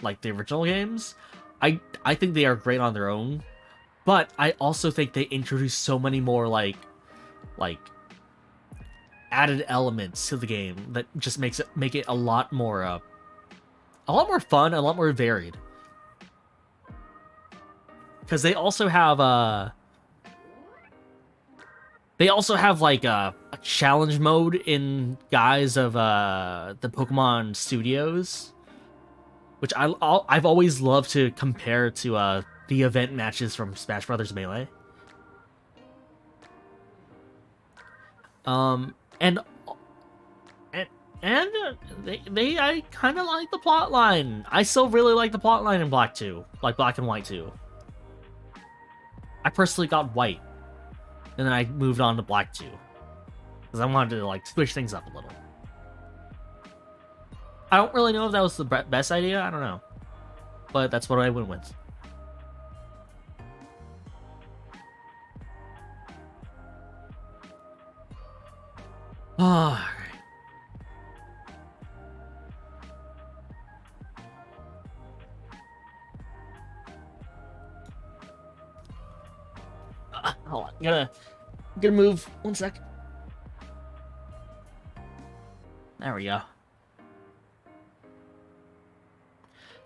like the original games. I think they are great on their own, but I also think they introduce so many more like added elements to the game that just make it a lot more fun, a lot more varied. Because they also have like a challenge mode in guise of the Pokemon Studios, which I've always loved to compare to the event matches from Smash Brothers Melee. And I kind of like the plot line. I still really like the plot line in Black 2, like Black and White 2. I personally got White, and then I moved on to Black 2 because I wanted to like switch things up a little. I don't really know if that was the best idea. I don't know, but that's what I went with. Ah. Hold on, I'm gonna move 1 sec. There we go.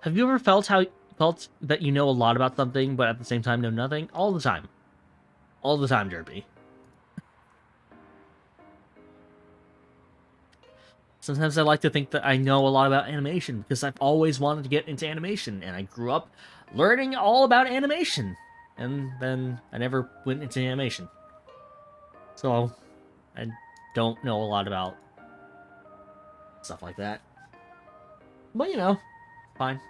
Have you ever felt that you know a lot about something, but at the same time know nothing? All the time. All the time, Derpy. Sometimes I like to think that I know a lot about animation because I've always wanted to get into animation, and I grew up learning all about animation, and then I never went into animation. So I don't know a lot about stuff like that. But you know, fine.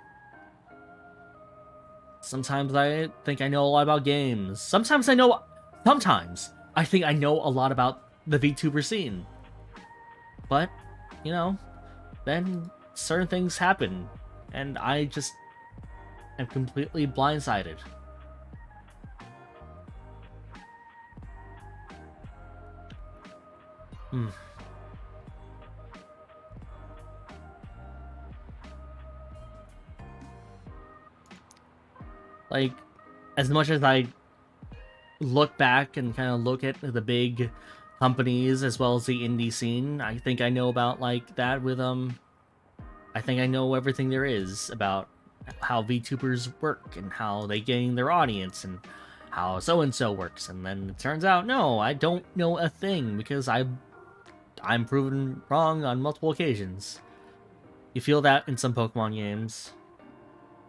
Sometimes I think I know a lot about games. Sometimes I think I know a lot about the VTuber scene. But, you know, then certain things happen, and I just am completely blindsided. Like, as much as I look back and kind of look at the big companies as well as the indie scene, I think I know about like that with I think I know everything there is about how VTubers work and how they gain their audience and how so and so works, and then it turns out no, I don't know a thing because I'm proven wrong on multiple occasions. You feel that in some Pokemon games.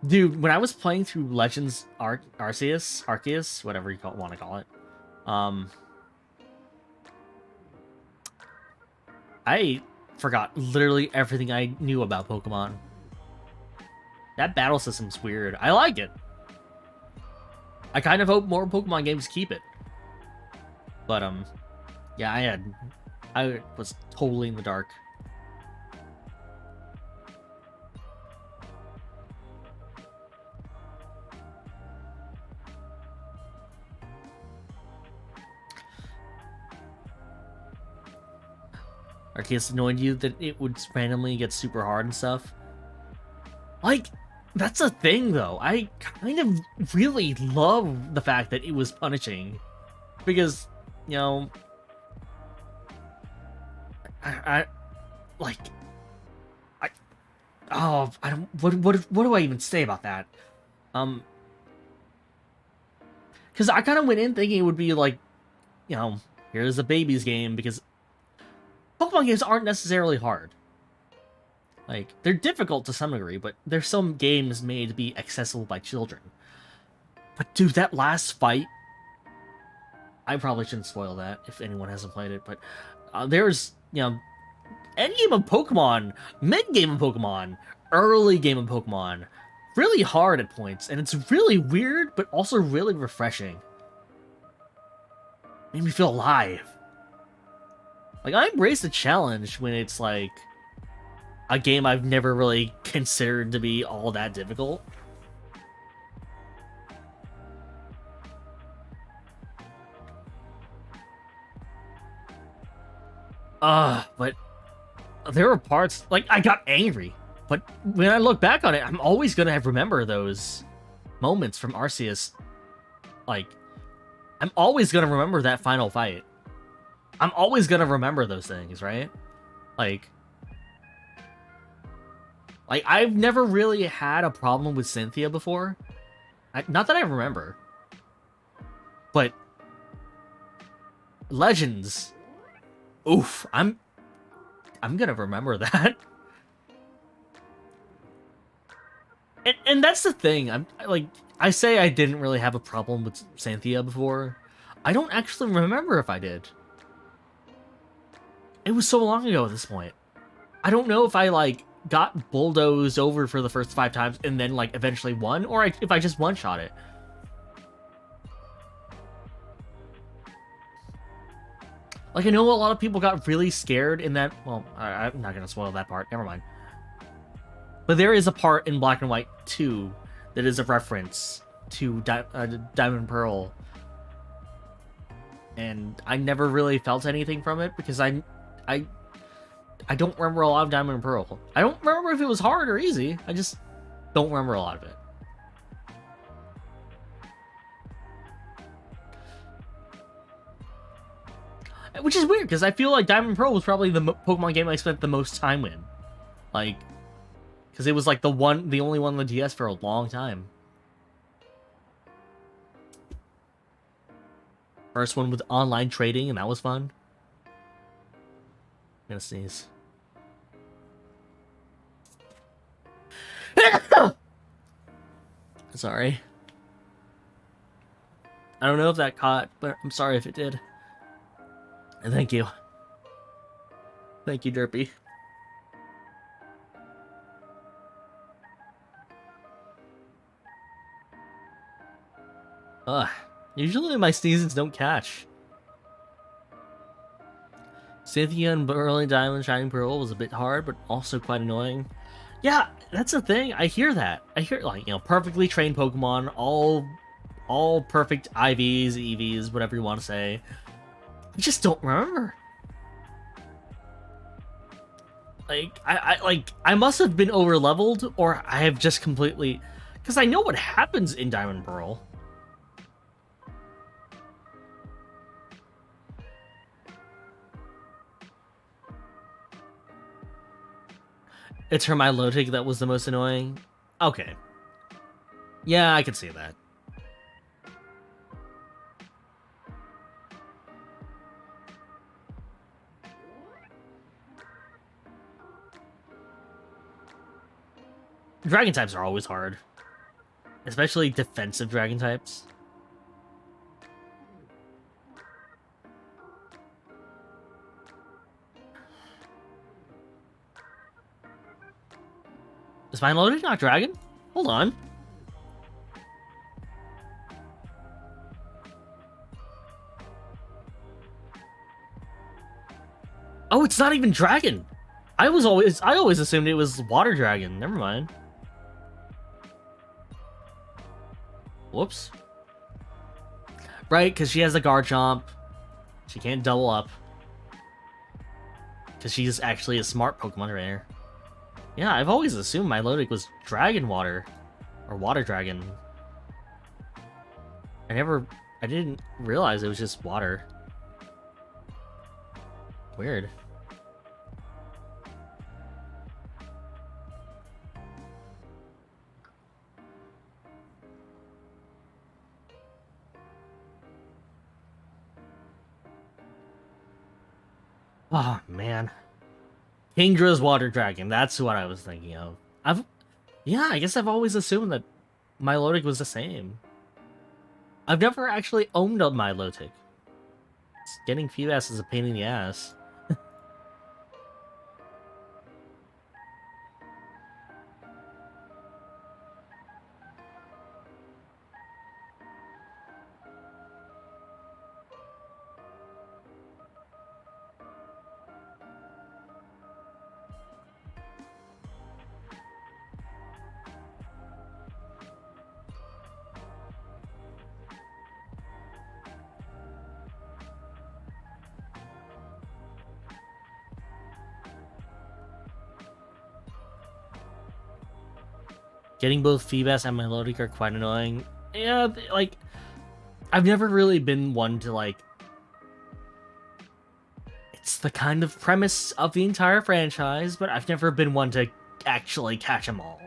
Dude, when I was playing through Legends Arceus, whatever you want to call it, I forgot literally everything I knew about Pokemon. That battle system's weird. I like it. I kind of hope more Pokemon games keep it. But, yeah, I was totally in the dark. Arceus annoyed you that it would randomly get super hard and stuff? Like, that's a thing, though. I kind of really love the fact that it was punishing. Because, you know... I don't... What do I even say about that? Because I kind of went in thinking it would be like, you know, here's a baby's game, because Pokemon games aren't necessarily hard. Like, they're difficult to some degree, but there's some games made to be accessible by children. But dude, that last fight... I probably shouldn't spoil that if anyone hasn't played it, but there's, you know, endgame of Pokemon, mid-game of Pokemon, early game of Pokemon, really hard at points, and it's really weird, but also really refreshing. Made me feel alive. Like, I embrace the challenge when it's, like, a game I've never really considered to be all that difficult. But there were parts, like, I got angry. But when I look back on it, I'm always gonna remember those moments from Arceus. Like, I'm always gonna remember that final fight. I'm always gonna remember those things, right? Like I've never really had a problem with Cynthia before. Not that I remember. But Legends, oof, I'm gonna remember that. And that's the thing. I say I didn't really have a problem with Cynthia before. I don't actually remember if I did. It was so long ago at this point. I don't know if I like got bulldozed over for the first 5 times and then like eventually won, or if I just one-shot it. Like, I know a lot of people got really scared in that. Well, I'm not gonna spoil that part. Never mind. But there is a part in Black and White 2 that is a reference to Diamond and Pearl. And I never really felt anything from it because I don't remember a lot of Diamond and Pearl. I don't remember if it was hard or easy. I just don't remember a lot of it. Which is weird, because I feel like Diamond and Pearl was probably the Pokemon game I spent the most time in. Like, because it was like the only one on the DS for a long time. First one with online trading, and that was fun. I'm gonna sneeze. Sorry. I don't know if that caught, but I'm sorry if it did. And thank you. Thank you, Derpy. Usually my sneezes don't catch. Cynthia and Burly Diamond Shining Pearl was a bit hard, but also quite annoying. Yeah, that's the thing. I hear that. I hear, like, you know, perfectly trained Pokemon, all perfect IVs, EVs, whatever you want to say. I just don't remember. Like, I must have been over leveled, or I have just completely, because I know what happens in Diamond and Pearl. It's her Milotic that was the most annoying? Okay. Yeah, I can see that. Dragon types are always hard. Especially defensive dragon types. Is Milotic not dragon? Hold on. Oh, it's not even dragon. I always assumed it was water dragon. Never mind. Whoops. Right, because she has a Garchomp. She can't double up. Because she's actually a smart Pokemon trainer. Yeah, I've always assumed Milotic was Dragon Water. Or Water Dragon. I didn't realize it was just water. Weird. Oh, man. Kingdra's Water Dragon. That's what I was thinking of. Yeah, I guess I've always assumed that Milotic was the same. I've never actually owned a Milotic. Getting Feebas is a pain in the ass. Getting both Phoebus and Melodic are quite annoying. Yeah, like, I've never really been one to, like... It's the kind of premise of the entire franchise, but I've never been one to actually catch them all.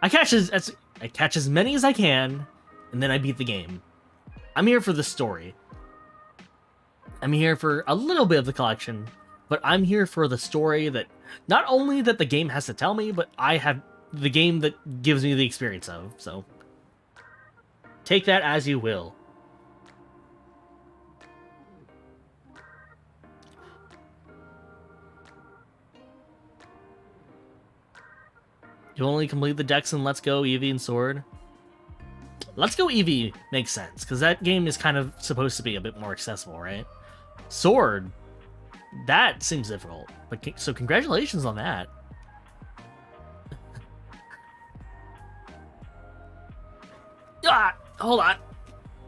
I catch as many as I can, and then I beat the game. I'm here for the story. I'm here for a little bit of the collection, but I'm here for the story that not only that the game has to tell me, but I have the game that gives me the experience of. So take that as you will. You only complete the decks in Let's Go, Eevee, and Sword. Let's Go Eevee makes sense, because that game is kind of supposed to be a bit more accessible, right? Sword, that seems difficult. But so congratulations on that. Ah, hold on.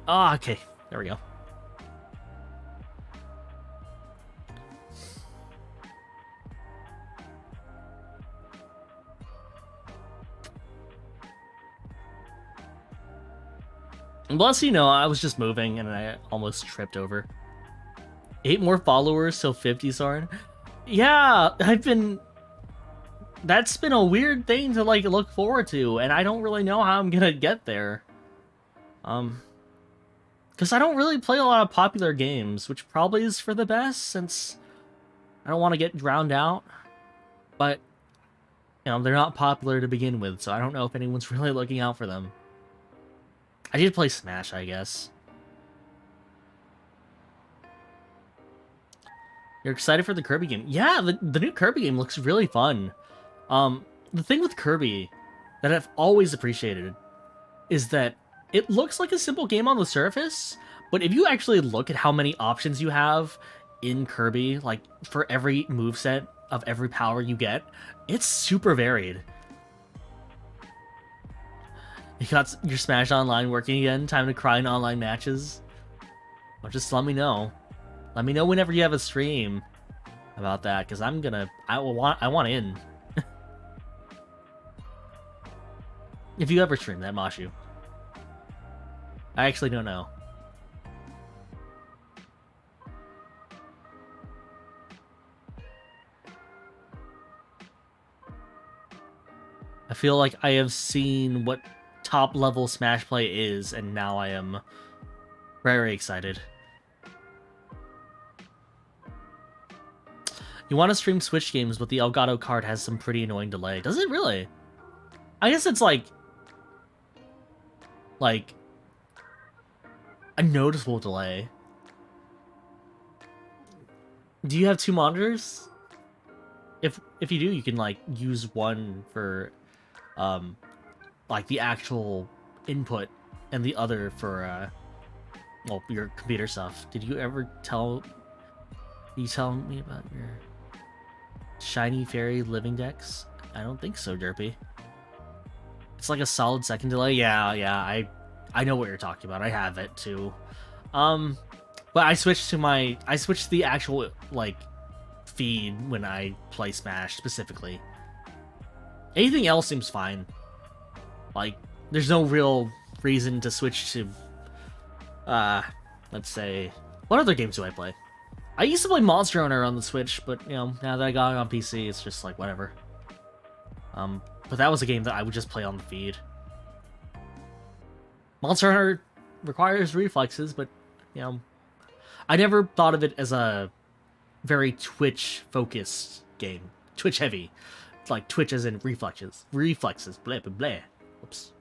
Ah, okay. There we go. Bless you know, I was just moving and I almost tripped over. 8 more followers till 50, Sarn. Yeah, that's been a weird thing to like look forward to, and I don't really know how I'm gonna get there. Because I don't really play a lot of popular games, which probably is for the best since I don't want to get drowned out. But, you know, they're not popular to begin with, so I don't know if anyone's really looking out for them. I did play Smash, I guess. You're excited for the Kirby game? Yeah, the new Kirby game looks really fun. The thing with Kirby that I've always appreciated is that it looks like a simple game on the surface, but if you actually look at how many options you have in Kirby, like for every moveset of every power you get, it's super varied. You got your Smash Online working again? Time to cry in online matches? Well, just let me know. Let me know whenever you have a stream about that, because I want in. If you ever stream that, Mashu. I actually don't know. I feel like I have seen what top level Smash play is, and now I am very excited. You want to stream Switch games, but the Elgato card has some pretty annoying delay. Does it really? I guess it's like a noticeable delay. Do you have 2 monitors? If you do, you can like use one for like the actual input and the other for well, your computer stuff. Did you ever tell me about your Shiny Fairy living decks? I don't think so, Derpy. It's like a solid second delay. Yeah, I know what you're talking about. I have it too. But I switched to the actual like feed when I play Smash specifically. Anything else seems fine. Like, there's no real reason to switch to let's say, what other games do I play? I used to play Monster Hunter on the Switch, but you know, now that I got it on PC, it's just like whatever. But that was a game that I would just play on the feed. Monster Hunter requires reflexes, but you know, I never thought of it as a very Twitch-focused game. Twitch-heavy. Like Twitch as in reflexes. Reflexes. Blah, blah, blah. Whoops.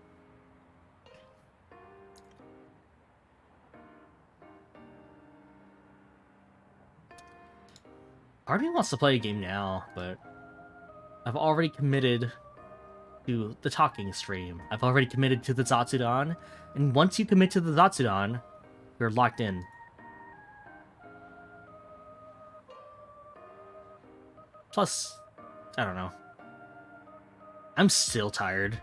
Part of me wants to play a game now, but I've already committed to the talking stream. I've already committed to the Zatsudan, and once you commit to the Zatsudan, you're locked in. Plus, I don't know. I'm still tired.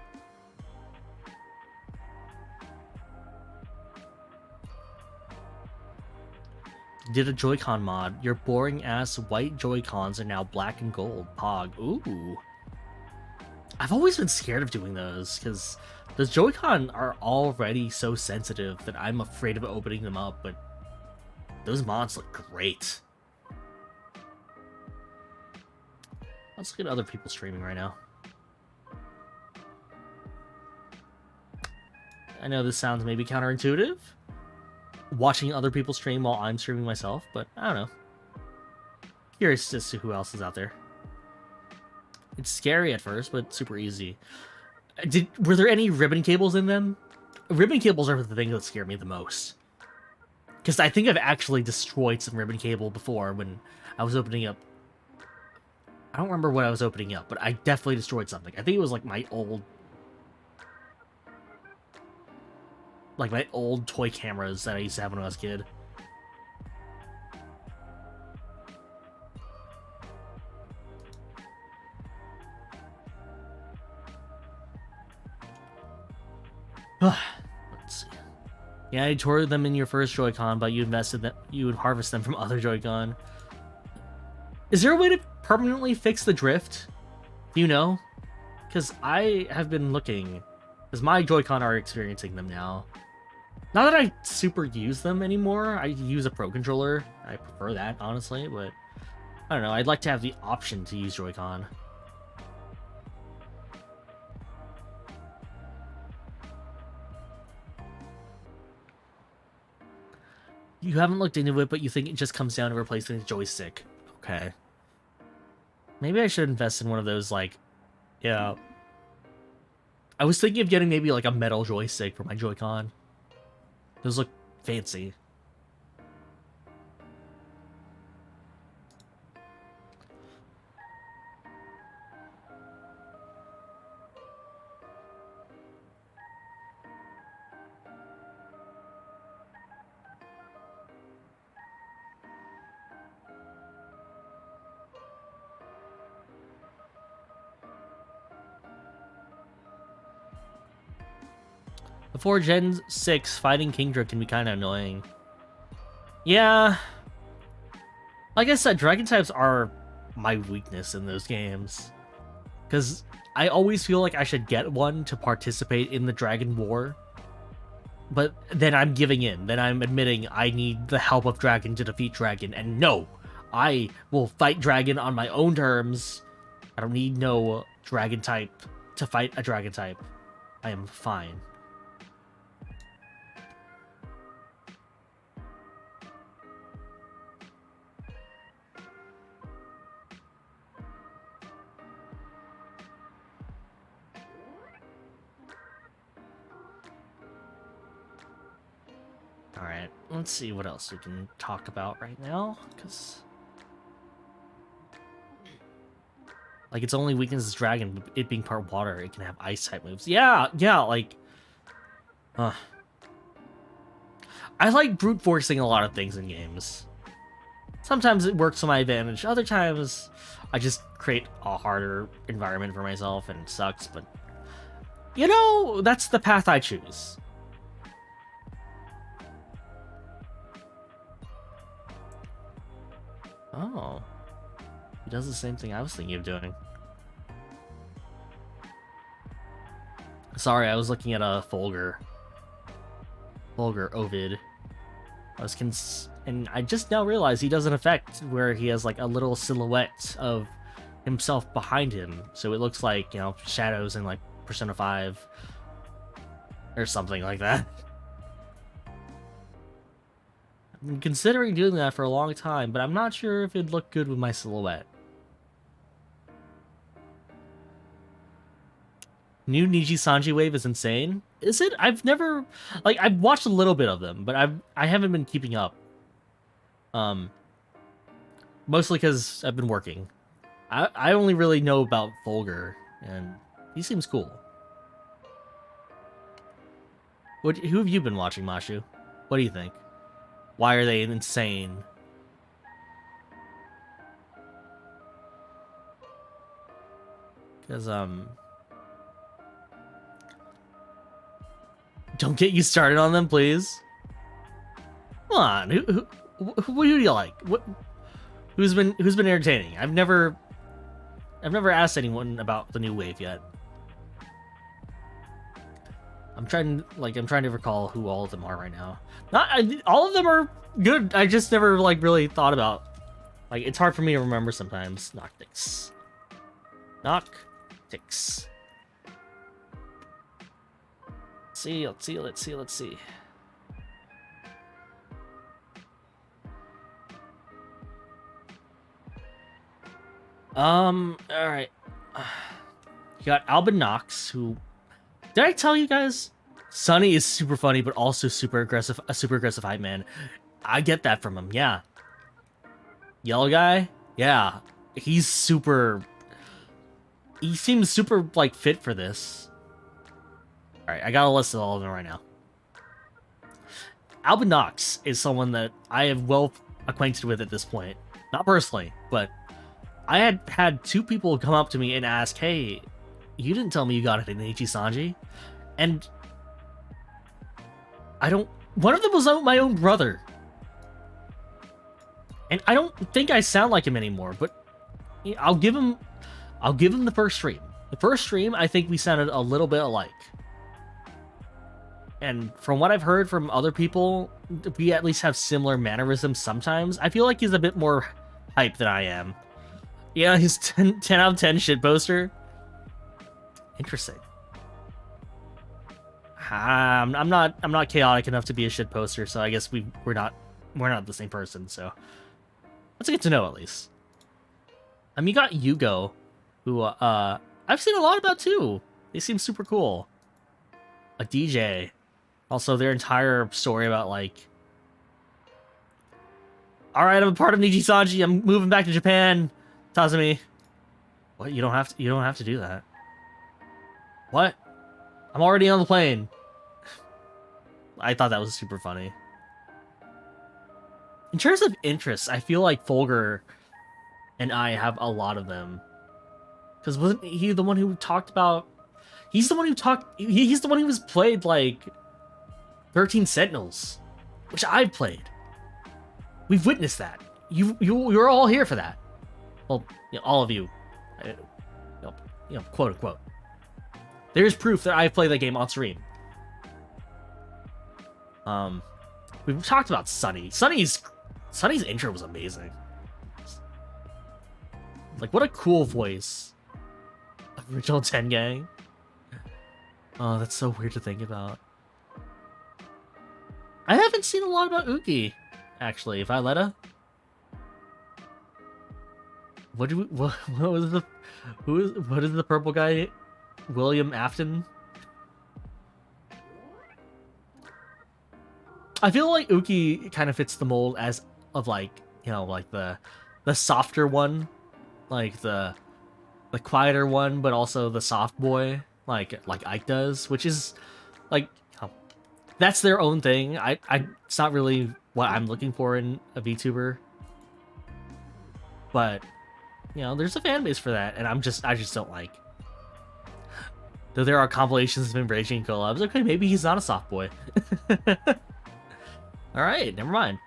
Did a Joy-Con mod. Your boring ass white Joy-Cons are now black and gold. Pog. Ooh. I've always been scared of doing those because those Joy-Con are already so sensitive that I'm afraid of opening them up, but those mods look great. Let's look at other people streaming right now. I know this sounds maybe counterintuitive, watching other people stream while I'm streaming myself, but I don't know. Curious as to who else is out there. It's scary at first, but super easy. Were there any ribbon cables in them? Ribbon cables are the thing that scare me the most. Because I think I've actually destroyed some ribbon cable before when I was opening up. I don't remember what I was opening up, but I definitely destroyed something. I think it was like my old toy cameras that I used to have when I was a kid. Let's see. Yeah, I tore them in your first Joy-Con, but you invested that you would harvest them from other Joy-Con. Is there a way to permanently fix the drift? Do you know? Because I have been looking, because my Joy-Con are experiencing them now. Not that I super use them anymore. I use a Pro Controller. I prefer that, honestly, but I don't know. I'd like to have the option to use Joy-Con. You haven't looked into it, but you think it just comes down to replacing the joystick. Okay. Maybe I should invest in one of those, like, yeah. I was thinking of getting maybe like a metal joystick for my Joy-Con. Those look fancy. Before Gen 6, fighting Kingdra can be kind of annoying. Yeah. Like I said, Dragon types are my weakness in those games. Because I always feel like I should get one to participate in the Dragon War. But then I'm giving in. Then I'm admitting I need the help of Dragon to defeat Dragon. And no, I will fight Dragon on my own terms. I don't need no Dragon type to fight a Dragon type. I am fine. Alright, let's see what else we can talk about right now, because... like, its only weakness is Dragon, it being part water, it can have Ice-type moves. Yeah, like... I like brute forcing a lot of things in games. Sometimes it works to my advantage, other times I just create a harder environment for myself and it sucks, but... you know, that's the path I choose. Oh. He does the same thing I was thinking of doing. Sorry, I was looking at a Fulgur. Fulgur Ovid. And I just now realized he does an effect where he has like a little silhouette of himself behind him. So it looks like, you know, shadows in like Persona 5 or something like that. I've been considering doing that for a long time, but I'm not sure if it'd look good with my silhouette. New Niji Sanji wave is insane. Is it? I've never... like, I've watched a little bit of them, but I haven't been keeping up. Mostly because I've been working. I only really know about Fulgur, and he seems cool. Who have you been watching, Mashu? What do you think? Why are they insane? Because, don't get you started on them, please. Come on, who do you like? Who's been entertaining? I've never asked anyone about the new wave yet. I'm trying to recall who all of them are right now. All of them are good. I just never like really thought about. Like, it's hard for me to remember sometimes. Noctix. Noctix. Let's see. Alright. You got Albin Nox, who... Did I tell you guys? Sunny is super funny, but also super aggressive. A super aggressive hype man. I get that from him, yeah. Yellow guy? Yeah. He's super... He seems super, like, fit for this. Alright, I got a list of all of them right now. Albin Nox is someone that I am well acquainted with at this point. Not personally, but I had two people come up to me and ask, hey, you didn't tell me you got it in Ichisanji? And one of them was my own brother. And I don't think I sound like him anymore, but I'll give him the first stream. The first stream, I think we sounded a little bit alike. And from what I've heard from other people, we at least have similar mannerisms sometimes. I feel like he's a bit more hype than I am. Yeah, he's 10 out of 10 shit poster. Interesting. I'm not chaotic enough to be a shit poster, so I guess we're not the same person, so that's good to know at least. You got Yugo, who I've seen a lot about too. They seem super cool. A DJ. Also, their entire story about like, all right, I'm a part of Nijisanji. I'm moving back to Japan. Tazumi. What? You don't have to do that. What? I'm already on the plane. I thought that was super funny. In terms of interests, I feel like Folger and I have a lot of them. Because wasn't he the one who talked about... He's the one who was played, like, 13 Sentinels. Which I've played. We've witnessed that. You're all here for that. Well, you know, all of you. Quote unquote. There's proof that I've played that game on stream. We've talked about Sunny. Sunny's intro was amazing. Like, what a cool voice. Original Tengang. Oh, that's so weird to think about. I haven't seen a lot about Uki, actually. Violetta? What is the purple guy? William Afton? I feel like Uki kind of fits the mold of like, you know, like the softer one, like the quieter one, but also the soft boy, like Ike does, which is like, that's their own thing. It's not really what I'm looking for in a VTuber, but you know, there's a fan base for that, and I just don't like. Though there are compilations of him raging collabs. Okay, maybe he's not a soft boy. All right, never mind.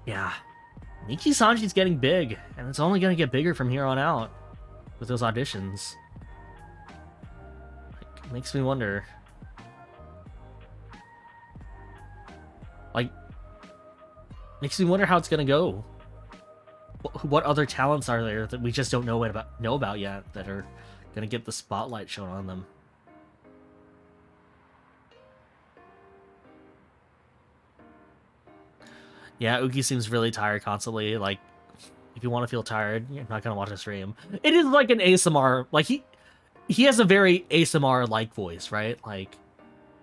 Yeah, Nichi-sanji's getting big, and it's only gonna get bigger from here on out with those auditions. Like, makes me wonder. Like, makes me wonder how it's gonna go. What other talents are there that we just don't know about yet that are gonna get the spotlight shown on them? Yeah, Uki seems really tired constantly. Like, if you want to feel tired, you're not gonna watch a stream. It is like an ASMR. Like, he has a very ASMR-like voice, right? Like,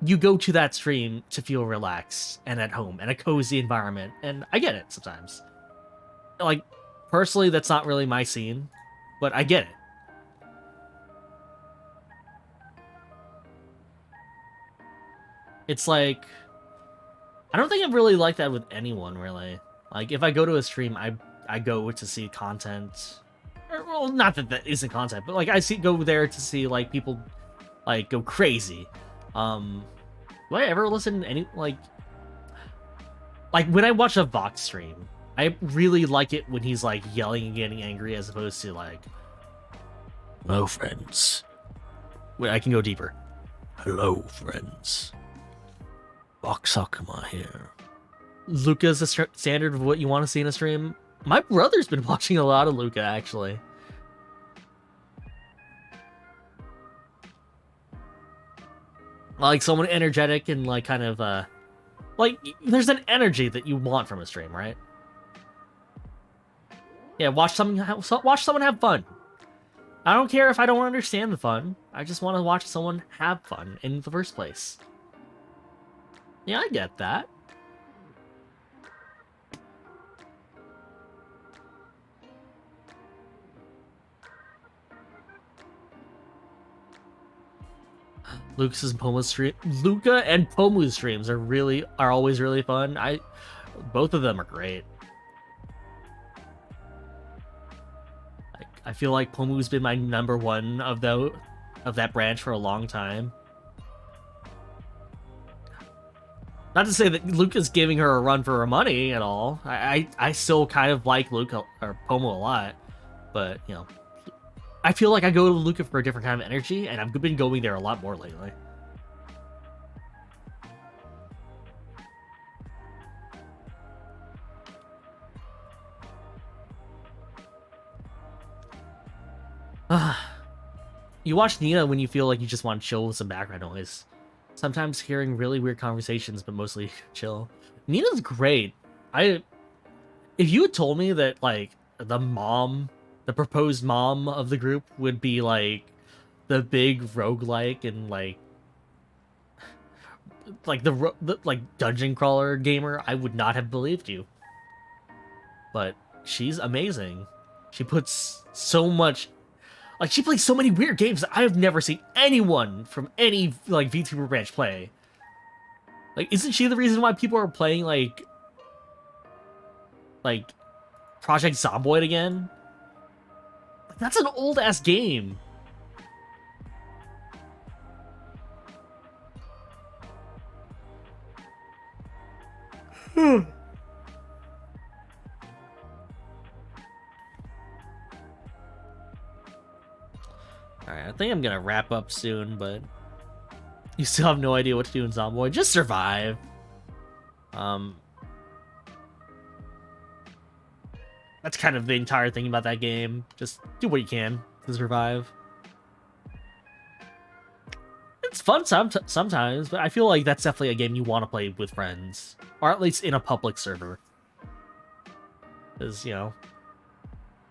you go to that stream to feel relaxed and at home and a cozy environment, and I get it sometimes. Like, personally, that's not really my scene, but I get it. It's like, I don't think I'm really like that with anyone, really. Like, if I go to a stream, I go to see content. Or, well, not that isn't content, but like, go there to see like people like go crazy. Do I ever listen to any like when I watch a Vox stream, I really like it when he's like yelling and getting angry as opposed to like, hello, friends. Wait, I can go deeper. Hello, friends. Boxakuma here. Luca's the standard of what you want to see in a stream. My brother's been watching a lot of Luca, actually. Like someone energetic and like kind of like there's an energy that you want from a stream, right? Yeah, watch someone have fun. I don't care if I don't understand the fun. I just want to watch someone have fun in the first place. Yeah, I get that. Luca and Pomu's streams are always really fun. Both of them are great. I feel like Pomu's been my number one of that branch for a long time. Not to say that Luca's giving her a run for her money at all. I still kind of like Luca or Pomu a lot, but you know, I feel like I go to Luca for a different kind of energy, and I've been going there a lot more lately. You watch Nina when you feel like you just want to chill with some background noise. Sometimes hearing really weird conversations, but mostly chill. Nina's great. If you had told me that like the proposed mom of the group would be like the big roguelike and like the dungeon crawler gamer, I would not have believed you. But she's amazing. She puts so much. Like, she plays so many weird games that I have never seen anyone from any, like, VTuber branch play. Like, isn't she the reason why people are playing, like Project Zomboid again? Like, that's an old-ass game. Alright, I think I'm gonna wrap up soon, but you still have no idea what to do in Zomboid. Just survive. That's kind of the entire thing about that game. Just do what you can to survive. It's fun sometimes, but I feel like that's definitely a game you want to play with friends. Or at least in a public server. Because, you know,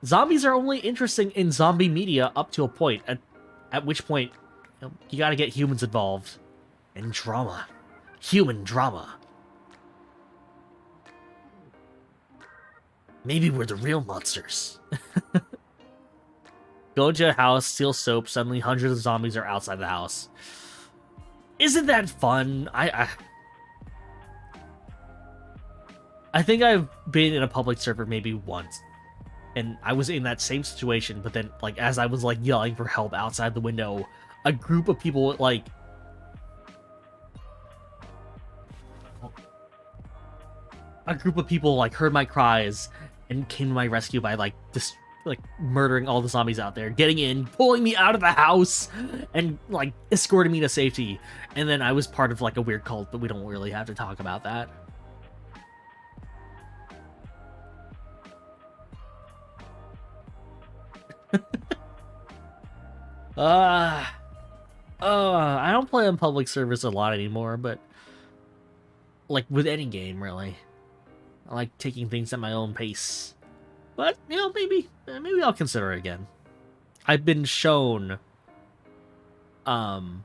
zombies are only interesting in zombie media up to a point. At which point, you gotta get humans involved. And drama. Human drama. Maybe we're the real monsters. Go into a house, steal soap, suddenly hundreds of zombies are outside the house. Isn't that fun? I think I've been in a public server maybe once. And I was in that same situation, but then, like, as I was, like, yelling for help outside the window, a group of people, like... heard my cries and came to my rescue by, like, murdering all the zombies out there, getting in, pulling me out of the house, and, like, escorting me to safety. And then I was part of, like, a weird cult, but we don't really have to talk about that. I don't play on public servers a lot anymore, but like with any game, really, I like taking things at my own pace. But you know, maybe I'll consider it again. I've been shown, the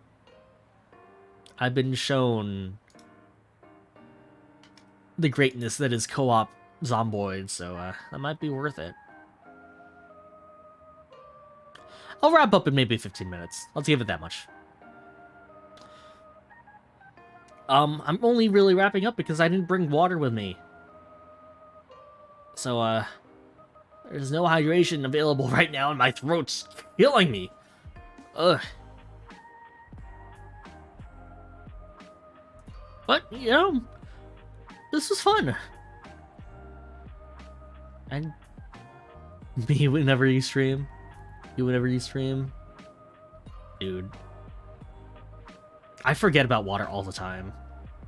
greatness that is co-op Zomboid, so that might be worth it. I'll wrap up in maybe 15 minutes. Let's give it that much. I'm only really wrapping up because I didn't bring water with me. So, there's no hydration available right now and my throat's killing me. Ugh. But, you know, this was fun. And me whenever you stream. You whenever you stream. Dude. I forget about water all the time.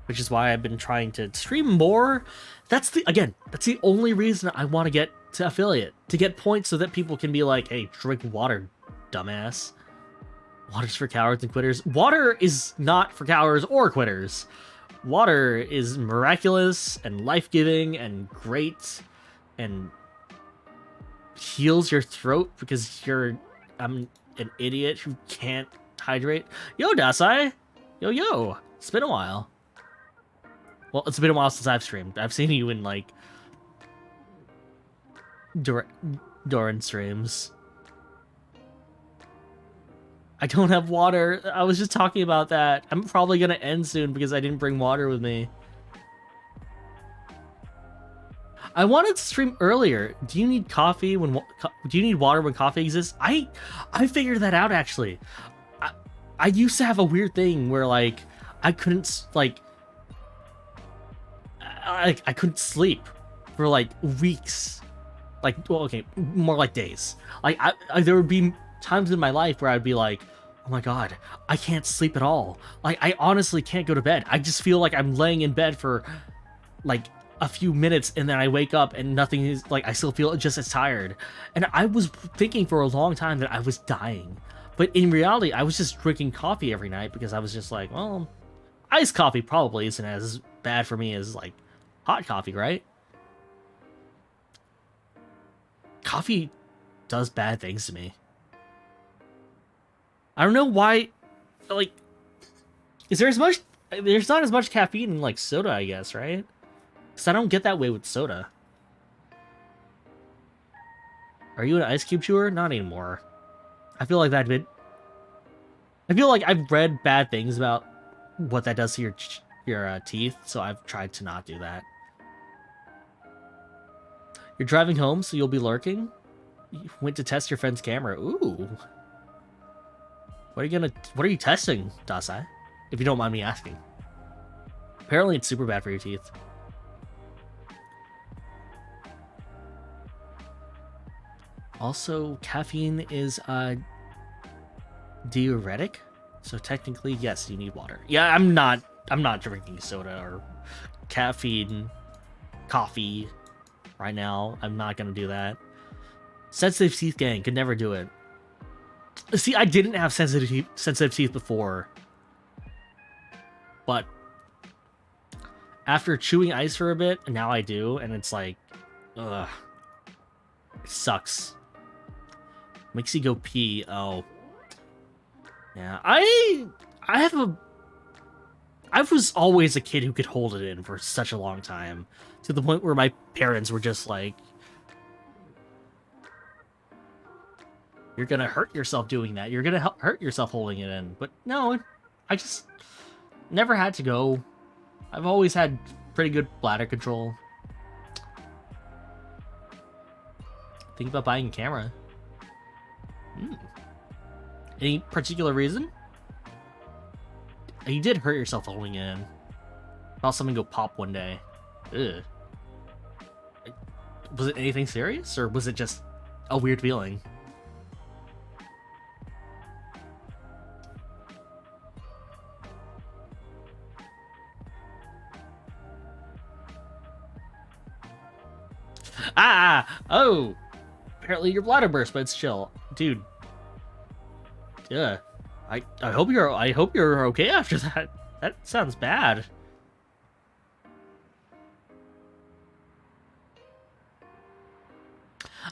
Which is why I've been trying to stream more. That's the only reason I want to get to affiliate. To get points so that people can be like, hey, drink water, dumbass. Water's for cowards and quitters. Water is not for cowards or quitters. Water is miraculous and life-giving and great and heals your throat because I'm an idiot who can't hydrate. Yo, Dasai! Yo! It's been a while. Well, it's been a while since I've streamed. I've seen you in, like, Doran streams. I don't have water. I was just talking about that. I'm probably gonna end soon because I didn't bring water with me. I wanted to stream earlier. Do you need coffee when... Do you need water when coffee exists? I figured that out, actually. I used to have a weird thing where, like, I couldn't, like... I couldn't sleep for, like, weeks. Like, well, okay, more like days. Like, there would be times in my life where I'd be like, oh my god, I can't sleep at all. Like, I honestly can't go to bed. I just feel like I'm laying in bed for, like, a few minutes and then I wake up and nothing is, like, I still feel just as tired. And I was thinking for a long time that I was dying. But in reality, I was just drinking coffee every night because I was just like, well, iced coffee probably isn't as bad for me as, like, hot coffee, right? Coffee does bad things to me. I don't know why, like, there's not as much caffeine in, like, soda, I guess, right? Because I don't get that way with soda. Are you an ice cube chewer? Not anymore. I feel like I've read bad things about what that does to your teeth, so I've tried to not do that. You're driving home, so you'll be lurking? You went to test your friend's camera. Ooh. What are you testing, Dasai? If you don't mind me asking. Apparently it's super bad for your teeth. Also, caffeine is diuretic, so technically, yes, you need water. Yeah, I'm not drinking soda or caffeine, coffee right now. I'm not gonna do that. Sensitive teeth gang, could never do it. See, I didn't have sensitive teeth before, but after chewing ice for a bit, now I do, and it's like, ugh, it sucks. Makes you go pee. Oh, yeah. I was always a kid who could hold it in for such a long time, to the point where my parents were just like, you're gonna hurt yourself doing that. You're gonna hurt yourself holding it in. But no, I just never had to go. I've always had pretty good bladder control. Think about buying a camera. Any particular reason? You did hurt yourself holding it in. Saw something go pop one day. Ugh. Was it anything serious, or was it just a weird feeling? Oh! Apparently your bladder burst, but it's chill. Dude. Yeah. I hope you're okay after that. That sounds bad.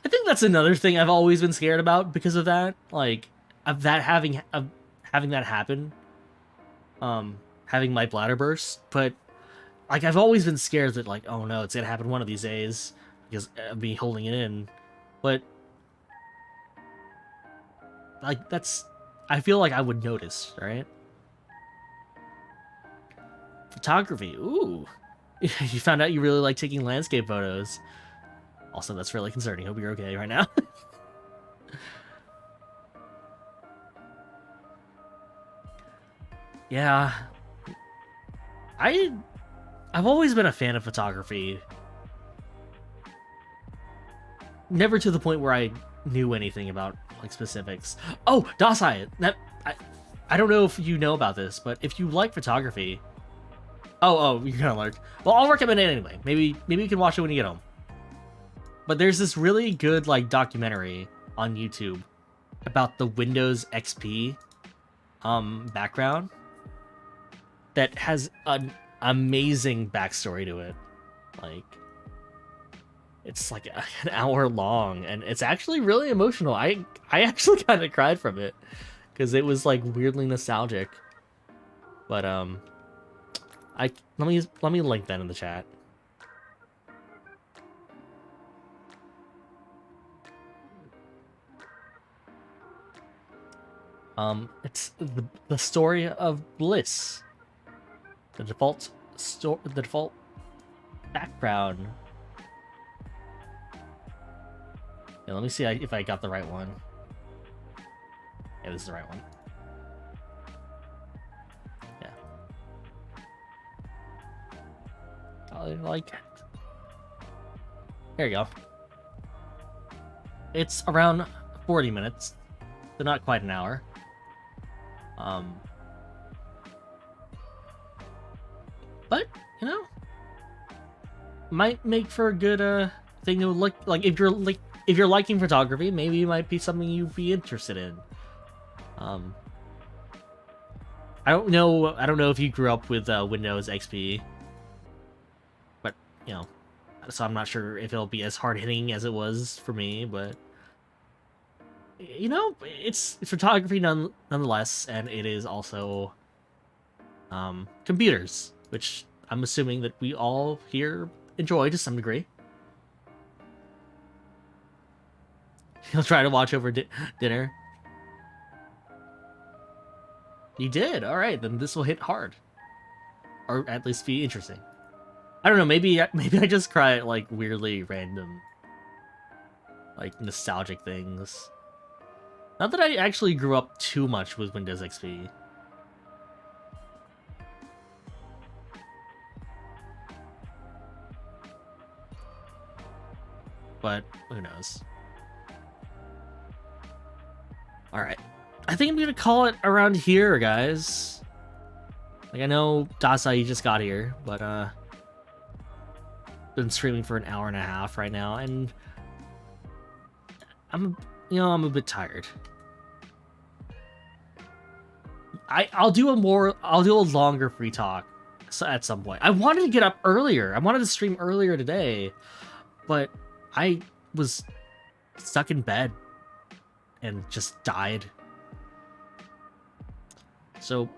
I think that's another thing I've always been scared about because of that. Like, of having that happen. Having my bladder burst. But, like, I've always been scared that, like, oh no, it's gonna happen one of these days because of me holding it in. But, like, I feel like I would notice, right? Photography. Ooh. You found out you really like taking landscape photos. Also, that's really concerning. Hope you're okay right now. Yeah. I've always been a fan of photography. never to the point where I knew anything about like specifics. Oh, Dasai, I don't know if you know about this, but if you like photography, you're gonna learn. Well, I'll recommend it anyway. Maybe you can watch it when you get home. But there's this really good like documentary on YouTube about the Windows XP background that has an amazing backstory to it. Like, it's like an hour long, and it's actually really emotional. I actually kind of cried from it because it was like weirdly nostalgic. But let me link that in the chat. It's the story of Bliss. The default background. Yeah, let me see if I got the right one. Yeah, this is the right one. Yeah. I like it. There you go. It's around 40 minutes, so not quite an hour. But you know, might make for a good thing to look like if you're liking photography. Maybe it might be something you'd be interested in. I don't know if you grew up with Windows XP, but you know, so I'm not sure if it'll be as hard hitting as it was for me. But you know, it's photography nonetheless, and it is also computers, which I'm assuming that we all here enjoy to some degree. You'll try to watch over dinner. You did? Alright, then this will hit hard. Or at least be interesting. I don't know, maybe I just cry at like weirdly random, like nostalgic things. Not that I actually grew up too much with Windows XP. But who knows? Alright. I think I'm gonna call it around here, guys. Like, I know Dasai just got here, but been streaming for an hour and a half right now, and I'm a bit tired. I'll do a longer free talk at some point. I wanted to get up earlier. I wanted to stream earlier today, but I was stuck in bed and just died. So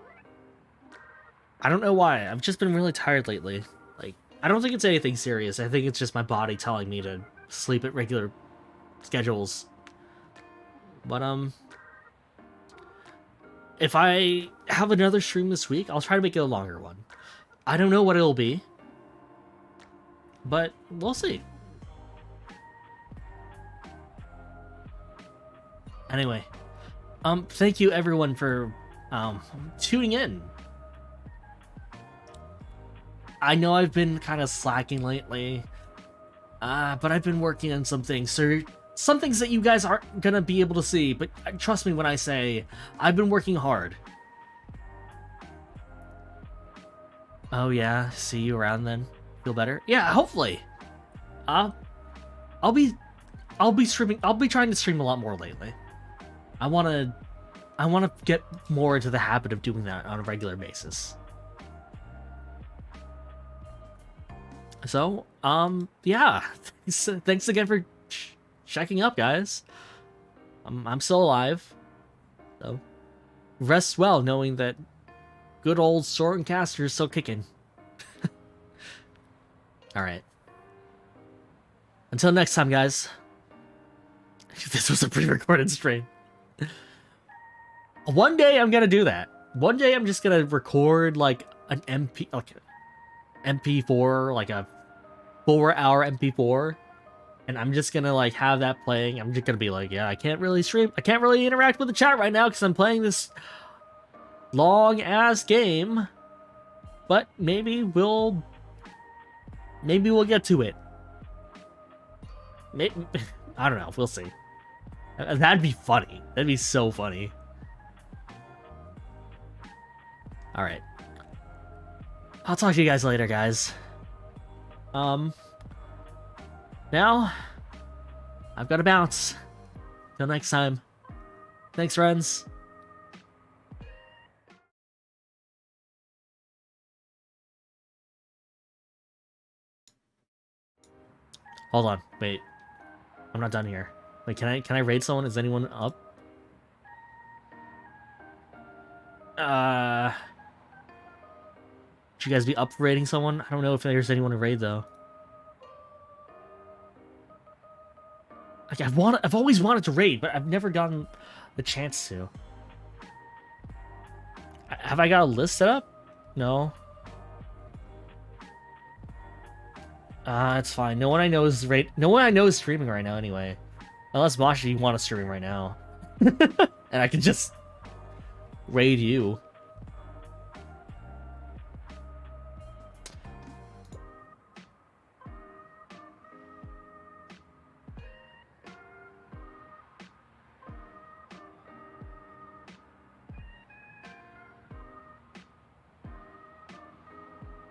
I don't know why. I've just been really tired lately. Like, I don't think it's anything serious. I think it's just my body telling me to sleep at regular schedules. But if I have another stream this week, I'll try to make it a longer one. I don't know what it'll be, but we'll see. Anyway, thank you everyone for tuning in. I know I've been kind of slacking lately, but I've been working on some things. So some things that you guys aren't gonna be able to see, but trust me when I say I've been working hard. Oh yeah, see you around then. Feel better? Yeah, hopefully. I'll be streaming. I'll be trying to stream a lot more lately. I wanna get more into the habit of doing that on a regular basis. So, yeah, thanks again for checking up, guys. I'm still alive, so rest well knowing that good old Sword and Caster is still kicking. Alright. Until next time, guys. This was a pre-recorded stream. One day I'm gonna do that. One day I'm just gonna record like an MP4, like a 4-hour MP4. And I'm just gonna like have that playing. I'm just gonna be like, yeah, I can't really stream. I can't really interact with the chat right now because I'm playing this long ass game. But maybe we'll get to it. I don't know. We'll see. That'd be funny. That'd be so funny. All right. I'll talk to you guys later, guys. Now, I've got to bounce. Till next time. Thanks, friends. Hold on. Wait. I'm not done here. Wait, can I raid someone? Is anyone up? Should you guys be up for raiding someone? I don't know if there's anyone to raid though. Like I've always wanted to raid, but I've never gotten the chance to. Have I got a list set up? No. It's fine. No one I know is streaming right now anyway. Unless Masha, you want to stream right now. And I can just raid you.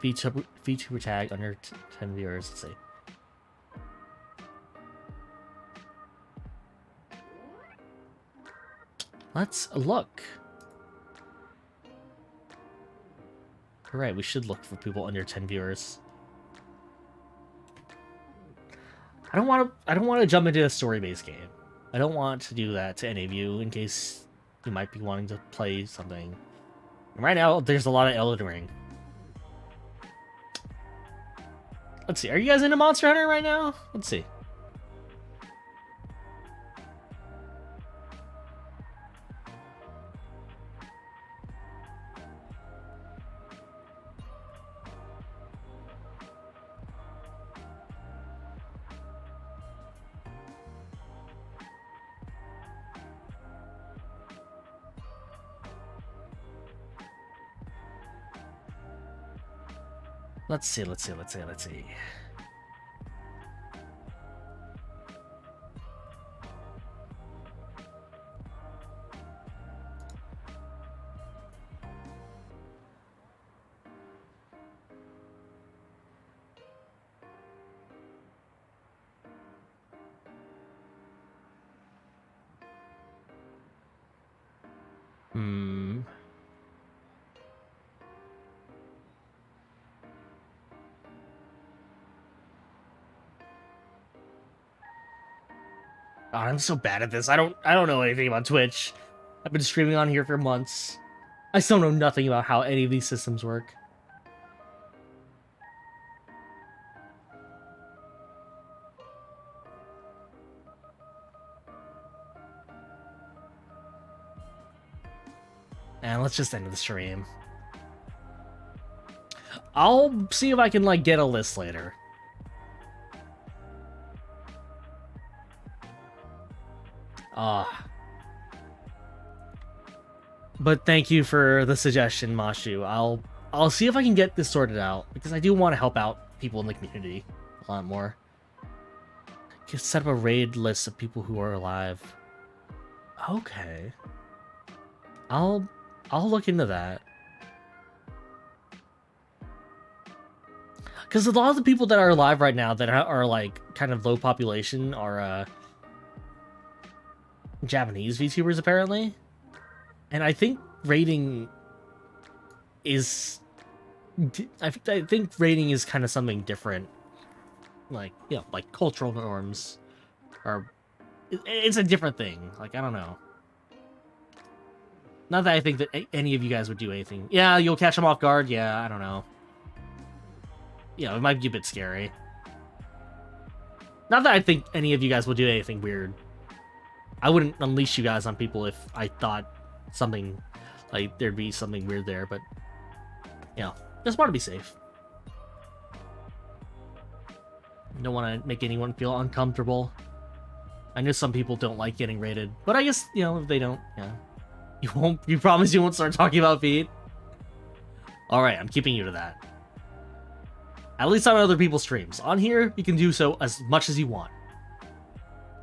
VTuber tag under 10 viewers. Let's see. Let's look. You're right, we should look for people under 10 viewers. I don't want to jump into a story-based game. I don't want to do that to any of you in case you might be wanting to play something. And right now, there's a lot of Elden Ring. Let's see. Are you guys into Monster Hunter right now? Let's see. Let's see. God, I'm so bad at this. I don't know anything about Twitch. I've been streaming on here for months. I still know nothing about how any of these systems work. And let's just end the stream. I'll see if I can, like, get a list later. But thank you for the suggestion, Mashu. I'll see if I can get this sorted out, because I do want to help out people in the community a lot more. Just set up a raid list of people who are alive. Okay. I'll look into that. Because a lot of the people that are alive right now that are like kind of low population are Japanese VTubers apparently. And I think raiding is I think raiding is kind of something different. Like, you know, like cultural norms are it's a different thing. Like, I don't know. Not that I think that any of you guys would do anything. Yeah, you'll catch them off guard. Yeah, I don't know. You know, it might be a bit scary. Not that I think any of you guys will do anything weird. I wouldn't unleash you guys on people if I thought something, like, there'd be something weird there, but, you know, just want to be safe. Don't want to make anyone feel uncomfortable. I know some people don't like getting raided, but I guess, you know, if they don't, yeah. You promise you won't start talking about feet? Alright, I'm keeping you to that. At least on other people's streams. On here, you can do so as much as you want.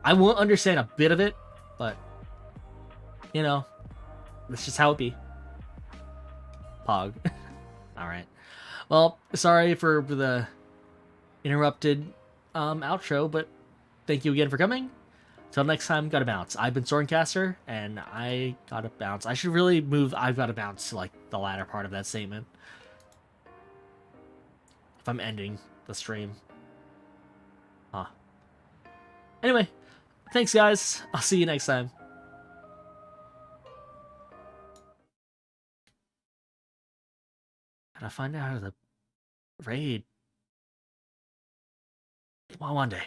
I won't understand a bit of it, but you know, that's just how it be. Pog. All right. Well, sorry for the interrupted outro, but thank you again for coming. Till next time, gotta bounce. I've been Stormcaster, and I gotta bounce. I should really move I've gotta bounce to like the latter part of that statement. If I'm ending the stream. Huh. Anyway, thanks guys. I'll see you next time. Gotta find out how to raid. Well, one day.